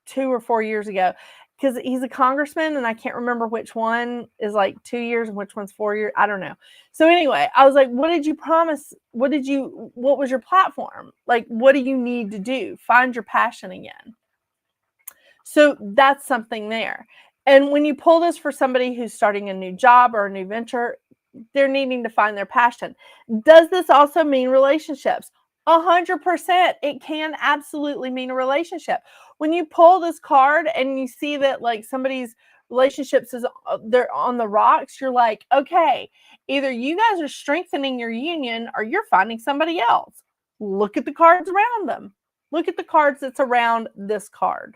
2 or 4 years ago? Because he's a congressman, and I can't remember which one is like 2 years and which one's 4 years. I don't know. So anyway, I was like, what did you promise? What was your platform? Like, what do you need to do? Find your passion again. So that's something there. And when you pull this for somebody who's starting a new job or a new venture, they're needing to find their passion. Does this also mean relationships? 100%. It can absolutely mean a relationship. When you pull this card and you see that like somebody's relationships they're on the rocks, you're like, okay, either you guys are strengthening your union or you're finding somebody else. Look at the cards around them. Look at the cards that's around this card.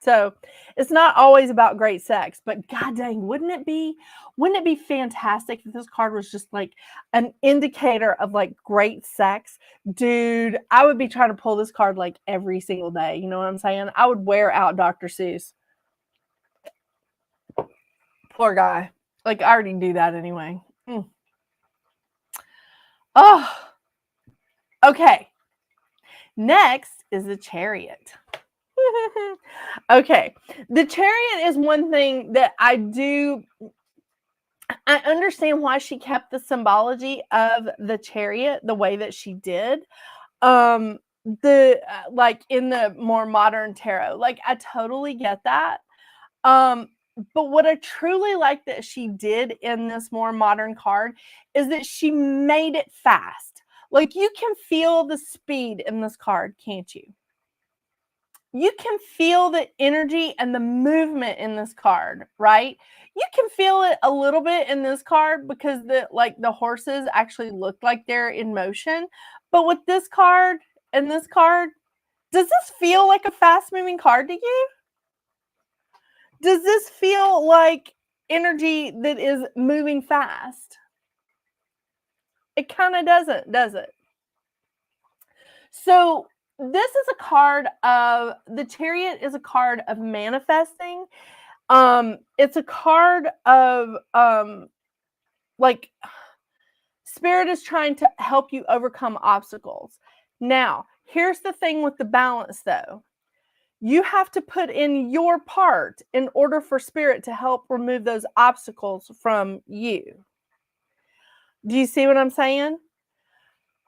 So it's not always about great sex, but god dang, wouldn't it be fantastic if this card was just like an indicator of like great sex? Dude, I would be trying to pull this card like every single day. You know what I'm saying? I would wear out Dr. Seuss. Poor guy. Like, I already do that anyway. Oh, okay. Next is the Chariot. Okay, the Chariot is one thing that I understand why she kept the symbology of the chariot the way that she did. like in the more modern tarot. Like, I totally get that. But what I truly like that she did in this more modern card is that she made it fast. Like, you can feel the speed in this card, can't you? You can feel the energy and the movement in this card, right? You can feel it a little bit in this card because the horses actually look like they're in motion. But with this card and this card, does this feel like a fast moving card to you? Does this feel like energy that is moving fast? It kind of doesn't, does it? So this is a card of, the Chariot is a card of manifesting. It's a card of like, Spirit is trying to help you overcome obstacles. Now, here's the thing with the balance though. You have to put in your part in order for Spirit to help remove those obstacles from you. Do you see what I'm saying?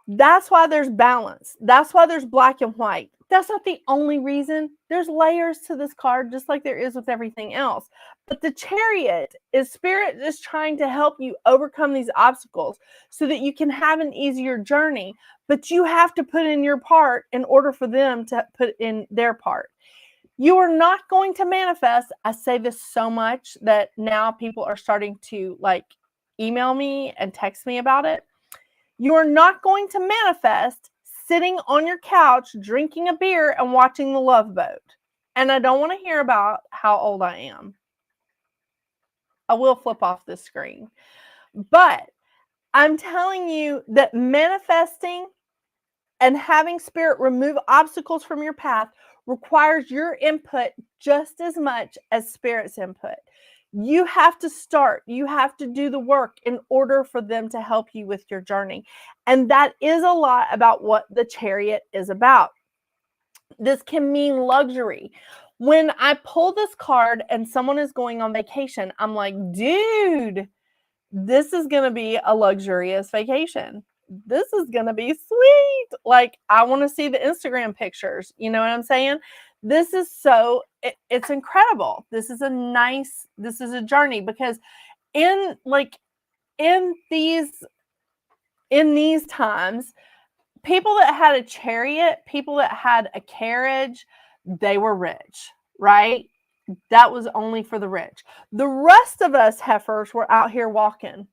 That's why there's balance. That's why there's black and white. That's not the only reason. There's layers to this card, just like there is with everything else. But the Chariot is Spirit is trying to help you overcome these obstacles so that you can have an easier journey. But you have to put in your part in order for them to put in their part. You are not going to manifest. I say this so much that now people are starting to like email me and text me about it. You are not going to manifest sitting on your couch, drinking a beer and watching The Love Boat. And I don't want to hear about how old I am. I will flip off this screen. But I'm telling you that manifesting and having Spirit remove obstacles from your path requires your input just as much as Spirit's input. You have to start. You have to do the work in order for them to help you with your journey. And that is a lot about what the Chariot is about. This can mean luxury. When I pull this card and someone is going on vacation, I'm like, dude, this is going to be a luxurious vacation. This is going to be sweet. Like, I want to see the Instagram pictures. You know what I'm saying? This is so, it's incredible. This is a journey, because in these times, people that had a chariot, people that had a carriage, they were rich, right? That was only for the rich. The rest of us heifers were out here walking.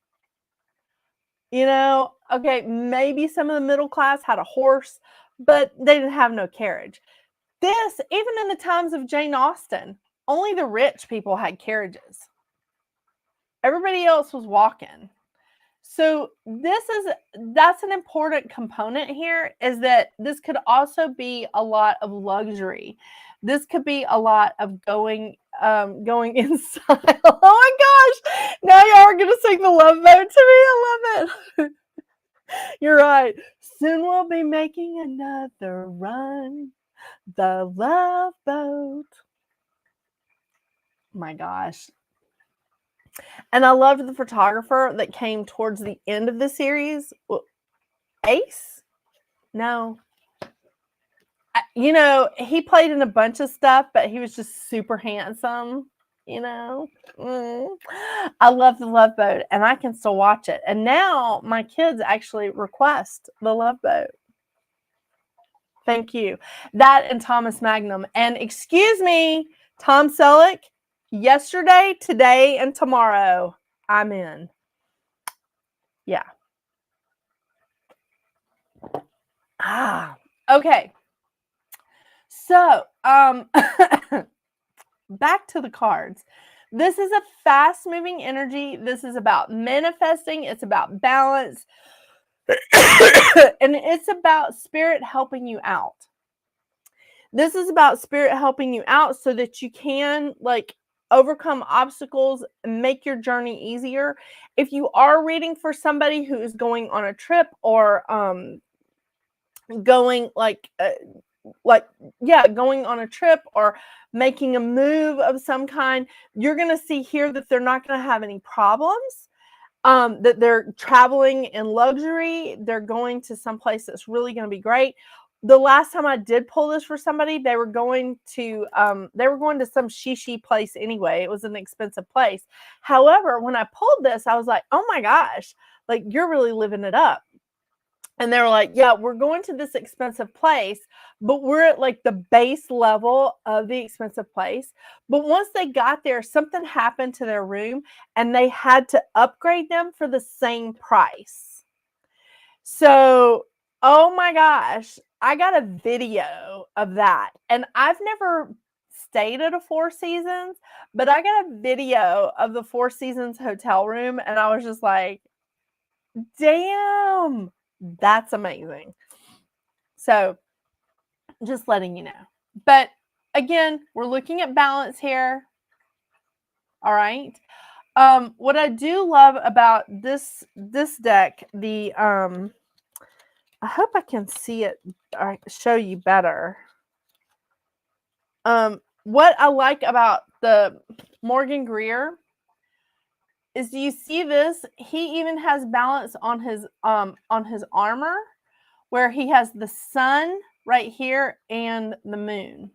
You know, okay, maybe some of the middle class had a horse, but they didn't have no carriage. This, even in the times of Jane Austen, only the rich people had carriages. Everybody else was walking. So that's an important component here, is that this could also be a lot of luxury. This could be a lot of going inside. Oh my gosh! Now y'all are gonna sing The Love Boat to me. I love it. You're right. Soon we'll be making another run. The Love Boat. My gosh. And I loved the photographer that came towards the end of the series. Ace? No. You know, he played in a bunch of stuff, but he was just super handsome, you know. I love The Love Boat, and I can still watch it. And now my kids actually request The Love Boat. Thank you. That and Thomas Magnum. And excuse me, Tom Selleck, yesterday, today, and tomorrow, I'm in. Yeah. Okay. So, back to the cards. This is a fast-moving energy. This is about manifesting. It's about balance. And it's about Spirit helping you out. This is about Spirit helping you out so that you can, like, overcome obstacles and make your journey easier. If you are reading for somebody who is going on a trip, or going going on a trip, or making a move of some kind, you're going to see here that they're not going to have any problems, that they're traveling in luxury, they're going to some place that's really going to be great. the last time I did pull this for somebody, they were going to some shishi place anyway. It was an expensive place. However, when I pulled this, I was like, oh my gosh, like you're really living it up. And they were like, yeah, we're going to this expensive place, but we're at like the base level of the expensive place. But once they got there, something happened to their room and they had to upgrade them for the same price. So, oh my gosh, I got a video of that. And I've never stayed at a Four Seasons, but I got a video of the Four Seasons hotel room and I was just like, damn, that's amazing. So just letting you know. But again, we're looking at balance here. All right. What I do love about this deck, I hope I can see it or show you better. What I like about the Morgan Greer is, do you see this? He even has balance on his armor, where he has the sun right here and the moon.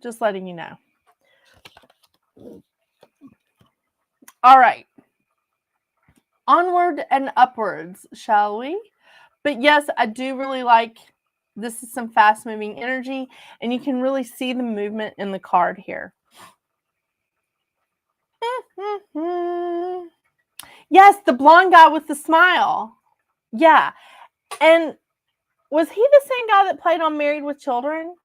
Just letting you know. All right. Onward and upwards, shall we? But yes, I do really like, this is some fast moving energy, and you can really see the movement in the card here. Yes, the blonde guy with the smile. Yeah. And was he the same guy that played on Married with Children?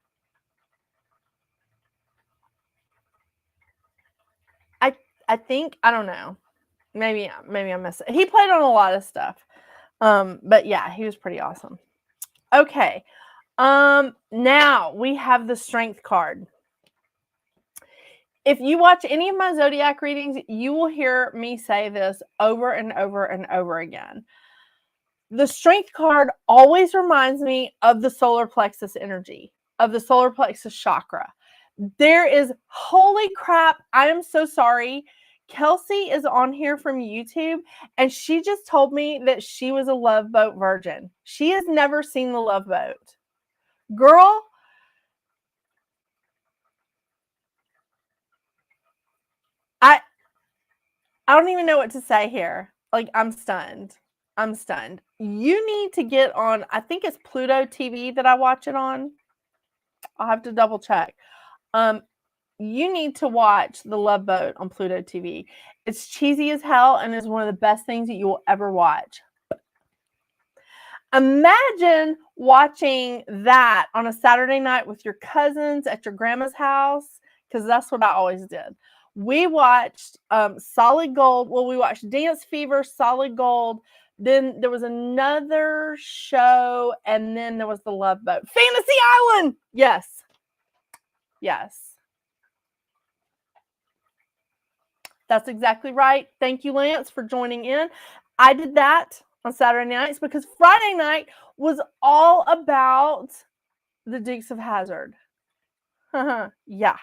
I think, I don't know. Maybe I missed it. He played on a lot of stuff. But yeah, he was pretty awesome. Okay. Now we have the Strength card. If you watch any of my zodiac readings, you will hear me say this over and over and over again. The Strength card always reminds me of the solar plexus energy, of the solar plexus chakra. There is, holy crap, I am so sorry. Kelsey is on here from YouTube, and she just told me that she was a Love Boat virgin. She has never seen the Love Boat. Girl, I don't even know what to say here. Like, I'm stunned. I'm stunned. You need to get on, I think it's Pluto TV that I watch it on. I'll have to double check. You need to watch The Love Boat on Pluto TV. It's cheesy as hell and is one of the best things that you will ever watch. Imagine watching that on a Saturday night with your cousins at your grandma's house, because that's what I always did. We watched Solid Gold. Well, we watched Dance Fever, Solid Gold. Then there was another show, and then there was The Love Boat. Fantasy Island! Yes. Yes. That's exactly right. Thank you, Lance, for joining in. I did that on Saturday nights because Friday night was all about the Dukes of Hazzard. Yeah.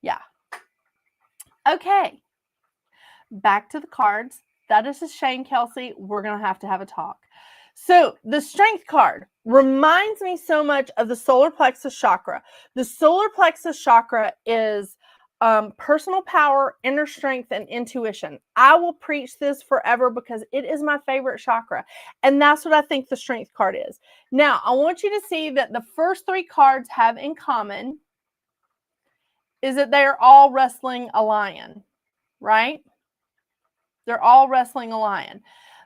Yeah. Okay. Back to the cards. That is a shame, Kelsey. We're going to have a talk. So the Strength card reminds me so much of the solar plexus chakra. The solar plexus chakra is personal power, inner strength, and intuition. I will preach this forever because it is my favorite chakra. And that's what I think the Strength card is. Now, I want you to see that the first three cards have in common is that they are all wrestling a lion, right? They're all wrestling a lion.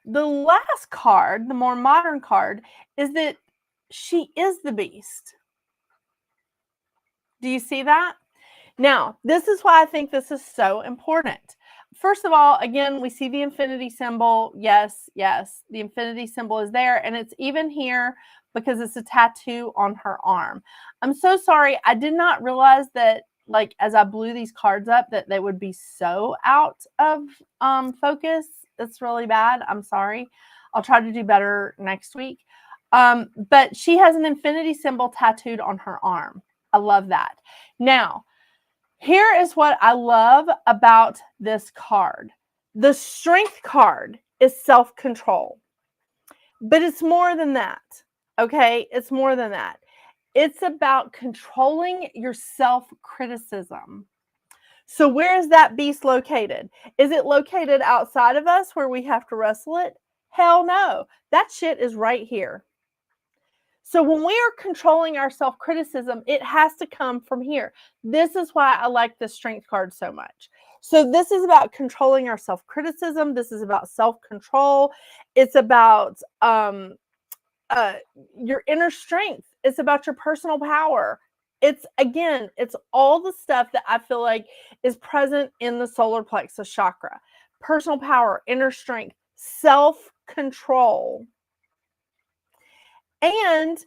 The last card, the more modern card, is that she is the beast. Do you see that? Now, this is why I think this is so important. First of all, again, we see the infinity symbol. Yes, yes, the infinity symbol is there, and it's even here because it's a tattoo on her arm. I'm so sorry. I did not realize that, like, as I blew these cards up, that they would be so out of focus. It's really bad. I'm sorry. I'll try to do better next week. But she has an infinity symbol tattooed on her arm. I love that. Now, here is what I love about this card. The Strength card is self-control, but it's more than that. Okay, it's more than that. It's about controlling your self-criticism. So where is that beast located? Is it located outside of us where we have to wrestle it? Hell no. That shit is right here. So when we are controlling our self-criticism, it has to come from here. This is why I like the strength card so much. So this is about controlling our self-criticism. This is about self-control. It's about your inner strength. It's about your personal power. It's all the stuff that I feel like is present in the solar plexus chakra. Personal power, inner strength, self-control. And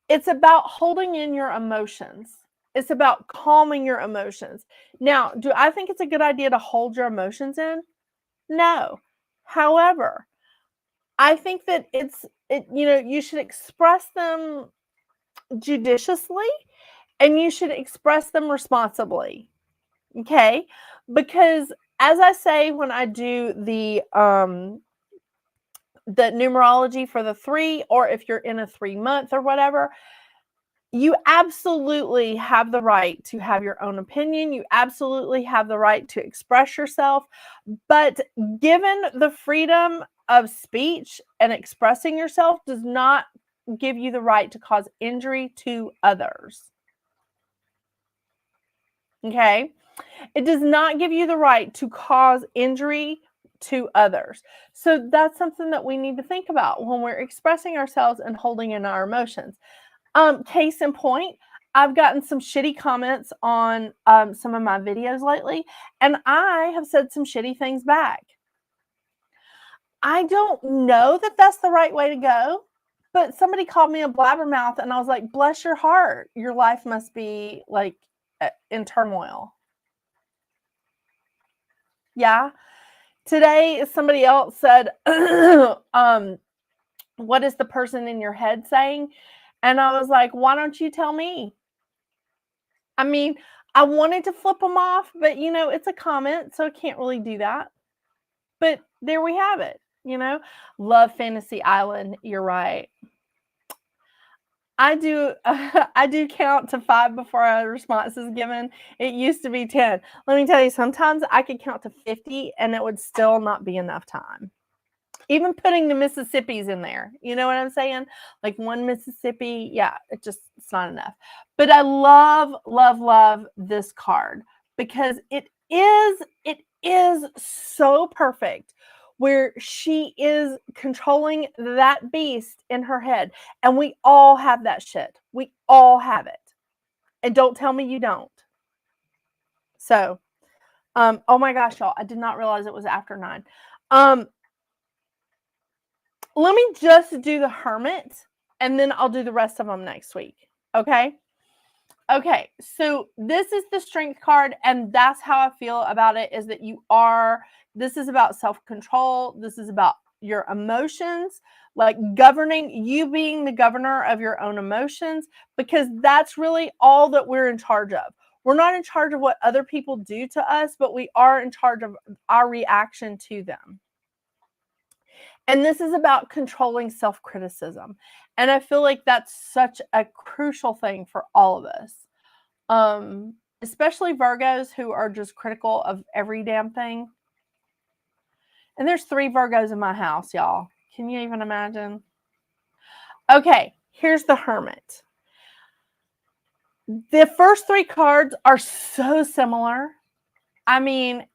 it's about holding in your emotions. It's about calming your emotions. Now, do I think it's a good idea to hold your emotions in? No. However, I think that you should express them judiciously and you should express them responsibly. Okay? Because as I say when I do the numerology for the 3, or if you're in a 3-month or whatever, you absolutely have the right to have your own opinion. You absolutely have the right to express yourself. But given the freedom of speech and expressing yourself does not give you the right to cause injury to others. Okay? It does not give you the right to cause injury to others. So that's something that we need to think about when we're expressing ourselves and holding in our emotions. Case in point, I've gotten some shitty comments on some of my videos lately, and I have said some shitty things back. I don't know that that's the right way to go, but somebody called me a blabbermouth, and I was like, bless your heart. Your life must be like in turmoil. Yeah. Today, somebody else said, what is the person in your head saying? And I was like, why don't you tell me? I mean, I wanted to flip them off, but it's a comment, so I can't really do that. But there we have it. Love Fantasy Island. You're right. I do count to 5 before a response is given. It used to be 10. Let me tell you, sometimes I could count to 50 and it would still not be enough time. Even putting the Mississippis in there. You know what I'm saying? Like one Mississippi, yeah, it's not enough. But I love, love, love this card because it is so perfect where she is controlling that beast in her head. And we all have that shit. We all have it. And don't tell me you don't. So, oh my gosh, y'all, I did not realize it was after 9. Let me just do the Hermit, and then I'll do the rest of them next week. Okay? Okay, so this is the Strength card, and that's how I feel about it, is that this is about self-control. This is about your emotions, like you being the governor of your own emotions, because that's really all that we're in charge of. We're not in charge of what other people do to us, but we are in charge of our reaction to them. And this is about controlling self-criticism. And I feel like that's such a crucial thing for all of us. Especially Virgos who are just critical of every damn thing. And there's 3 Virgos in my house, y'all. Can you even imagine? Okay, here's the Hermit. The first 3 cards are so similar. I mean,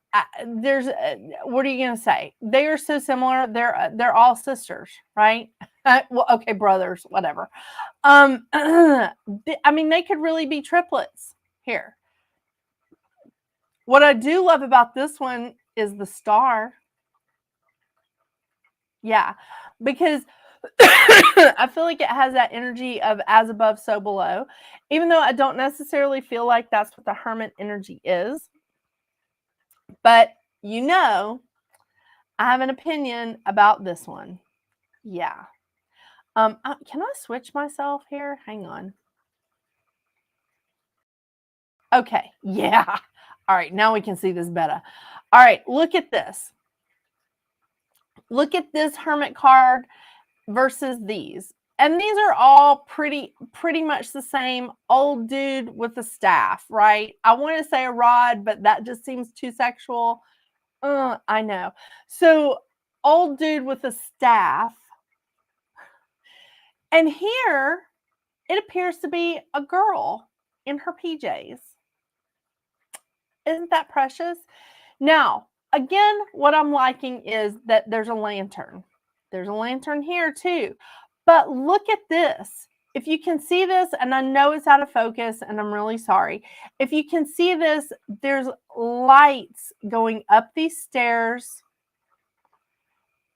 what are you going to say? They are so similar. They're all sisters, right? Well, okay, brothers, whatever. I mean, they could really be triplets here. What I do love about this one is the star. Yeah, because I feel like it has that energy of as above, so below, even though I don't necessarily feel like that's what the Hermit energy is. But I have an opinion about this one. Yeah. Can I switch myself here? Hang on. Okay. Yeah. All right. Now we can see this better. All right. Look at this. Look at this Hermit card versus these. And these are all pretty much the same. Old dude with a staff, right? I want to say a rod, but that just seems too sexual. I know. So old dude with a staff. And here it appears to be a girl in her PJs. Isn't that precious? Now, again, what I'm liking is that there's a lantern. There's a lantern here too. But look at this. If you can see this, and I know it's out of focus, and I'm really sorry. If you can see this, there's lights going up these stairs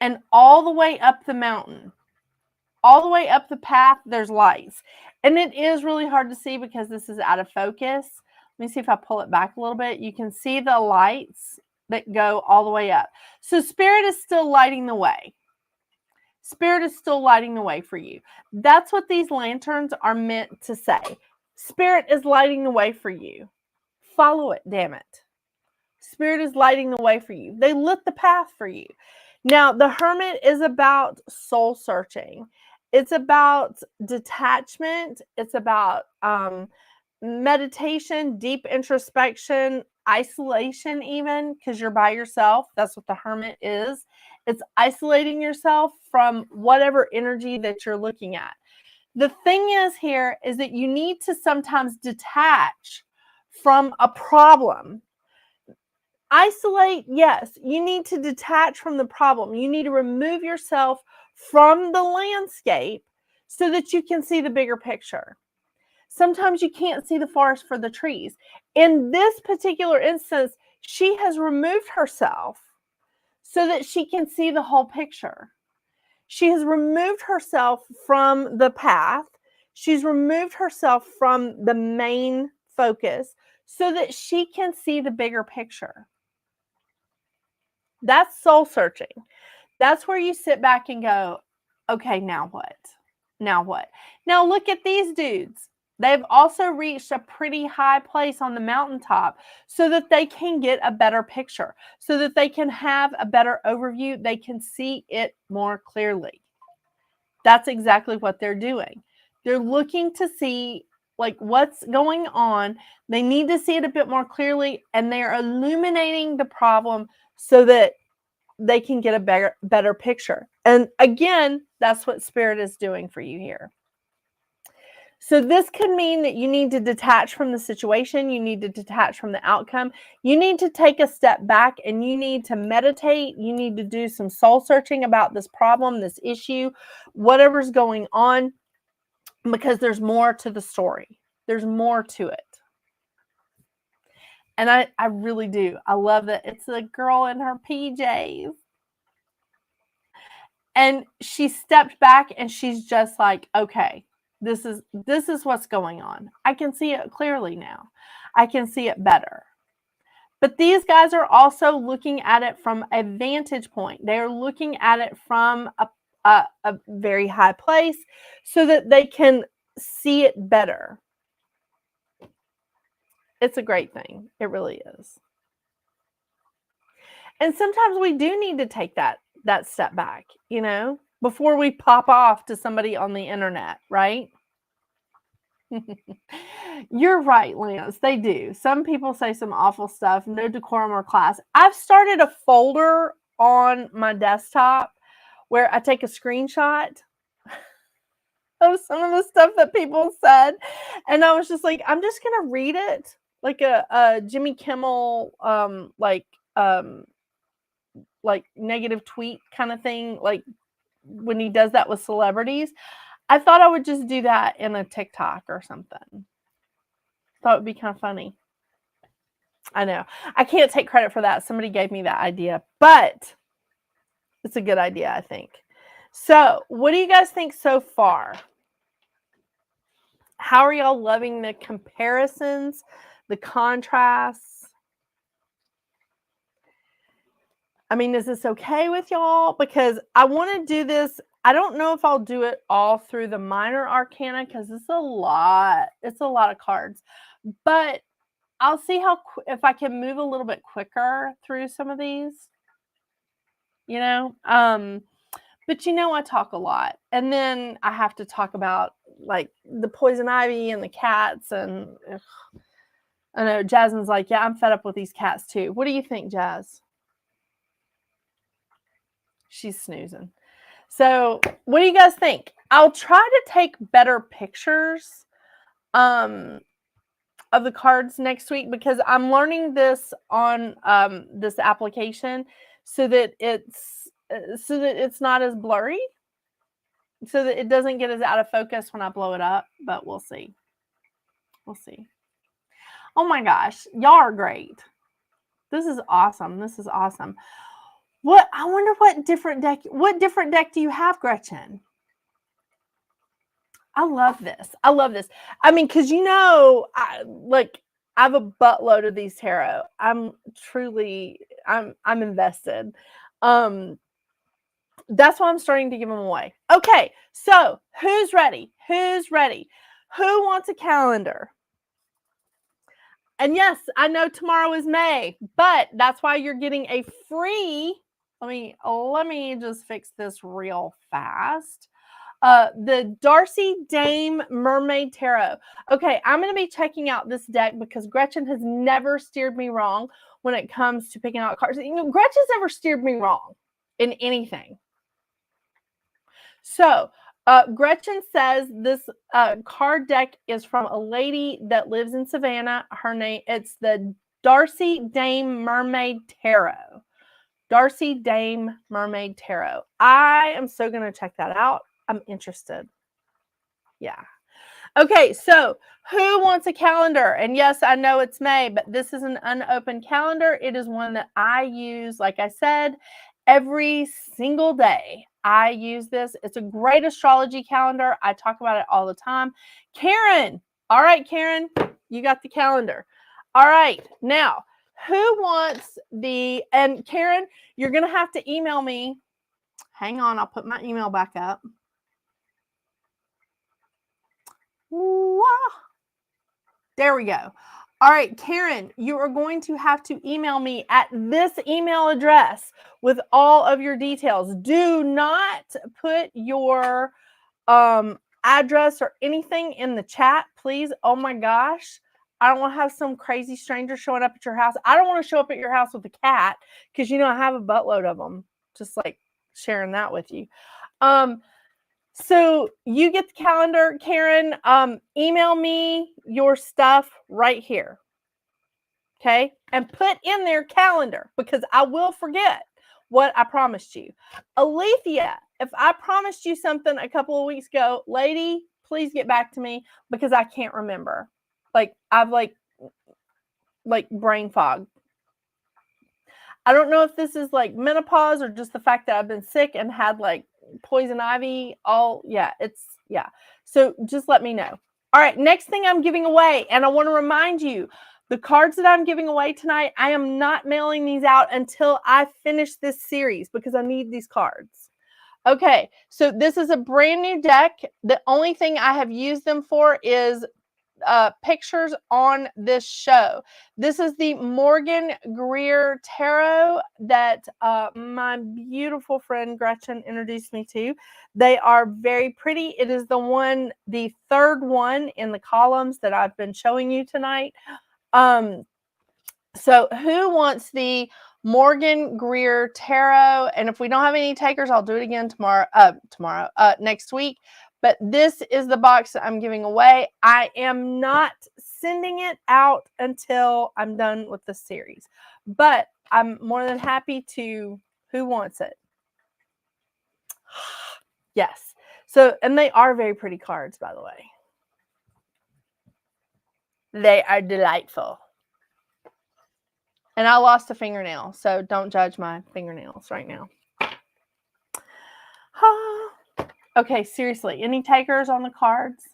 and all the way up the mountain. All the way up the path, there's lights. And it is really hard to see because this is out of focus. Let me see if I pull it back a little bit. You can see the lights that go all the way up. So Spirit is still lighting the way. Spirit is still lighting the way for you. That's what these lanterns are meant to say. Spirit is lighting the way for you. Follow it, damn it. Spirit is lighting the way for you. They lit the path for you. Now, the Hermit is about soul searching. It's about detachment. It's about meditation, deep introspection, isolation even, because you're by yourself. That's what the Hermit is. It's isolating yourself from whatever energy that you're looking at. The thing is here is that you need to sometimes detach from a problem. Isolate, yes, you need to detach from the problem. You need to remove yourself from the landscape so that you can see the bigger picture. Sometimes you can't see the forest for the trees. In this particular instance, she has removed herself so that she can see the whole picture. She has removed herself from the path. She's removed herself from the main focus so that she can see the bigger picture. That's soul searching. That's where you sit back and go, okay, now what? Now what? Now look at these dudes. They've also reached a pretty high place on the mountaintop so that they can get a better picture, so that they can have a better overview. They can see it more clearly. That's exactly what they're doing. They're looking to see like what's going on. They need to see it a bit more clearly, and they're illuminating the problem so that they can get a better picture. And again, that's what Spirit is doing for you here. So this could mean that you need to detach from the situation. You need to detach from the outcome. You need to take a step back and you need to meditate. You need to do some soul searching about this problem, this issue, whatever's going on, because there's more to the story. There's more to it. And I really do. I love that it's a girl in her PJs. And she stepped back and she's just like, okay, this is what's going on. I can see it clearly now. I can see it better. But these guys are also looking at it from a vantage point. They're looking at it from a very high place so that they can see it better. It's a great thing. It really is. And sometimes we do need to take that step back, you know, before we pop off to somebody on the internet, right? You're right, Lance. They do. Some people say some awful stuff, no decorum or class. I've started a folder on my desktop where I take a screenshot of some of the stuff that people said. And I was just like, I'm just going to read it like a Jimmy Kimmel, like negative tweet kind of thing, like when he does that with celebrities. I thought I would just do that in a TikTok or something. Thought it would be kind of funny. I know. I can't take credit for that. Somebody gave me that idea, but it's a good idea, I think. So, what do you guys think so far? How are y'all loving the comparisons, the contrasts? I mean, is this okay with y'all? Because I want to do this. I don't know if I'll do it all through the minor arcana because it's a lot. It's a lot of cards. But I'll see if I can move a little bit quicker through some of these. You know? But you know, I talk a lot. And then I have to talk about like the poison ivy and the cats. And ugh. I know Jasmine's like, yeah, I'm fed up with these cats too. What do you think, Jazz? She's snoozing. So what do you guys think? I'll try to take better pictures of the cards next week because I'm learning this on this application so that it's not as blurry, so that it doesn't get as out of focus when I blow it up. But we'll see. We'll see. Oh my gosh, y'all are great. This is awesome. This is awesome. What I wonder what different deck do you have, Gretchen? I love this. I love this. I mean, because you know, I have a buttload of these tarot. I'm invested. That's why I'm starting to give them away. Okay, so who's ready? Who's ready? Who wants a calendar? And yes, I know tomorrow is May, but that's why you're getting a free. Let me just fix this real fast. The Darcy Dame Mermaid Tarot. Okay, I'm going to be checking out this deck because Gretchen has never steered me wrong when it comes to picking out cards. You know, Gretchen's never steered me wrong in anything. So, Gretchen says this card deck is from a lady that lives in Savannah. Her name, it's the Darcy Dame Mermaid Tarot. Darcy Dame Mermaid Tarot. I am so going to check that out. I'm interested. Yeah. Okay, so who wants a calendar? And yes, I know it's May, but this is an unopened calendar. It is one that I use, like I said, every single day. I use this. It's a great astrology calendar. I talk about it all the time. Karen. All right, Karen, you got the calendar. All right, now, who wants and Karen, you're going to have to email me. Hang on, I'll put my email back up. There we go. All right, Karen, you are going to have to email me at this email address with all of your details. Do not put your address or anything in the chat, please. Oh my gosh. I don't want to have some crazy stranger showing up at your house. I don't want to show up at your house with a cat because, you know, I have a buttload of them. Just like sharing that with you. So you get the calendar, Karen. Email me your stuff right here. Okay? And put in their calendar because I will forget what I promised you. Alethea, if I promised you something a couple of weeks ago, lady, please get back to me because I can't remember. Like I've like brain fog. I don't know if this is like menopause or just the fact that I've been sick and had like poison ivy. So just let me know. All right, next thing I'm giving away, and I want to remind you, the cards that I'm giving away tonight, I am not mailing these out until I finish this series because I need these cards. Okay, so this is a brand new deck. The only thing I have used them for is pictures on this show. This is the Morgan Greer Tarot that my beautiful friend Gretchen introduced me to. They are very pretty. It is the third one in the columns that I've been showing you tonight. So who wants the Morgan Greer Tarot? And if we don't have any takers, I'll do it again next week. But this is the box that I'm giving away. I am not sending it out until I'm done with the series. But I'm more than happy to. Who wants it? Yes. So, and they are very pretty cards, by the way. They are delightful. And I lost a fingernail, so don't judge my fingernails right now. Okay, seriously, any takers on the cards?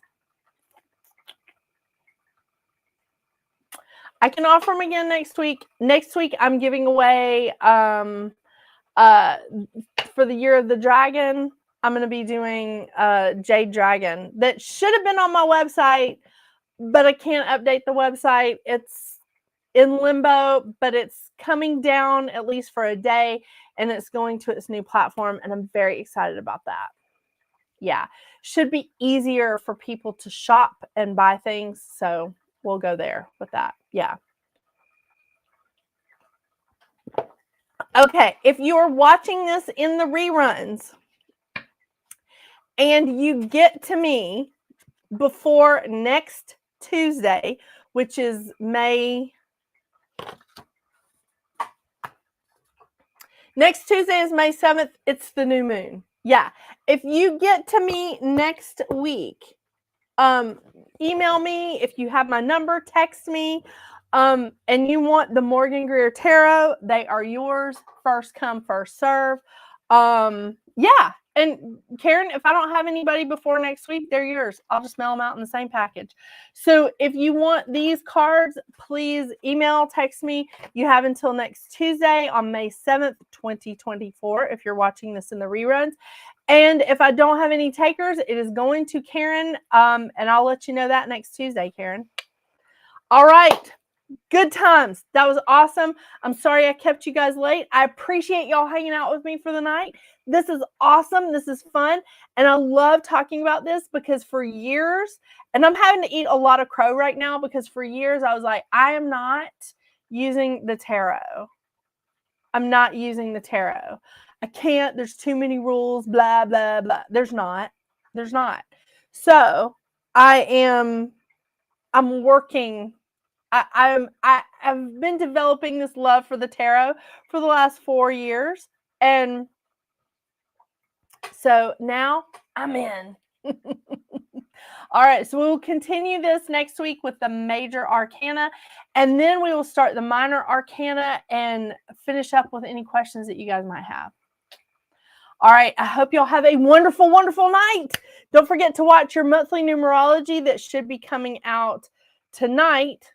I can offer them again next week. Next week, I'm giving away for the Year of the Dragon. I'm going to be doing Jade Dragon. That should have been on my website, but I can't update the website. It's in limbo, but it's coming down at least for a day, and it's going to its new platform, and I'm very excited about that. Yeah, should be easier for people to shop and buy things, so we'll go there with that. Yeah. Okay, if you're watching this in the reruns and you get to me before next Tuesday, which is next Tuesday is May 7th. It's the new moon. Yeah. If you get to me next week, email me. If you have my number, text me. And you want the Morgan Greer Tarot, they are yours. First come, first serve. Yeah. And Karen, if I don't have anybody before next week, they're yours. I'll just mail them out in the same package. So if you want these cards, please email, text me. You have until next Tuesday on May 7th, 2024, if you're watching this in the reruns. And if I don't have any takers, it is going to Karen, and I'll let you know that next Tuesday, Karen. All right. Good times. That was awesome. I'm sorry I kept you guys late. I appreciate y'all hanging out with me for the night. This is awesome. This is fun. And I love talking about this because for years, and I'm having to eat a lot of crow right now because for years I was like, I am not using the tarot. I'm not using the tarot. I can't. There's too many rules, blah, blah, blah. There's not. There's not. So I'm working. I've been developing this love for the tarot for the last 4 years. And so now I'm in. All right. So we'll continue this next week with the major arcana. And then we will start the minor arcana and finish up with any questions that you guys might have. All right. I hope y'all have a wonderful, wonderful night. Don't forget to watch your monthly numerology that should be coming out tonight.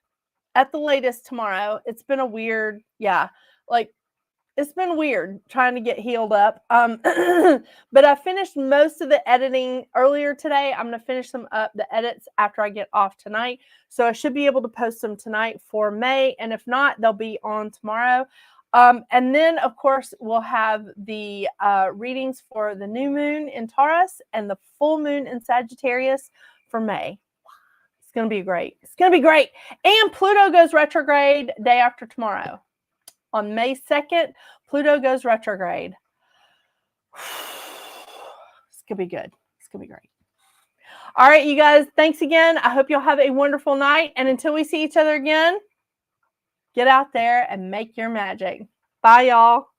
At the latest tomorrow. It's been a weird, it's been weird trying to get healed up. But I finished most of the editing earlier today. I'm going to finish them up, the edits, after I get off tonight. So I should be able to post them tonight for May. And if not, they'll be on tomorrow. And then, of course, we'll have the readings for the new moon in Taurus and the full moon in Sagittarius for May. It's going to be great. It's going to be great. And Pluto goes retrograde day after tomorrow. On May 2nd, Pluto goes retrograde. It's going to be good. It's going to be great. All right, you guys, thanks again. I hope you'll have a wonderful night. And until we see each other again, get out there and make your magic. Bye, y'all.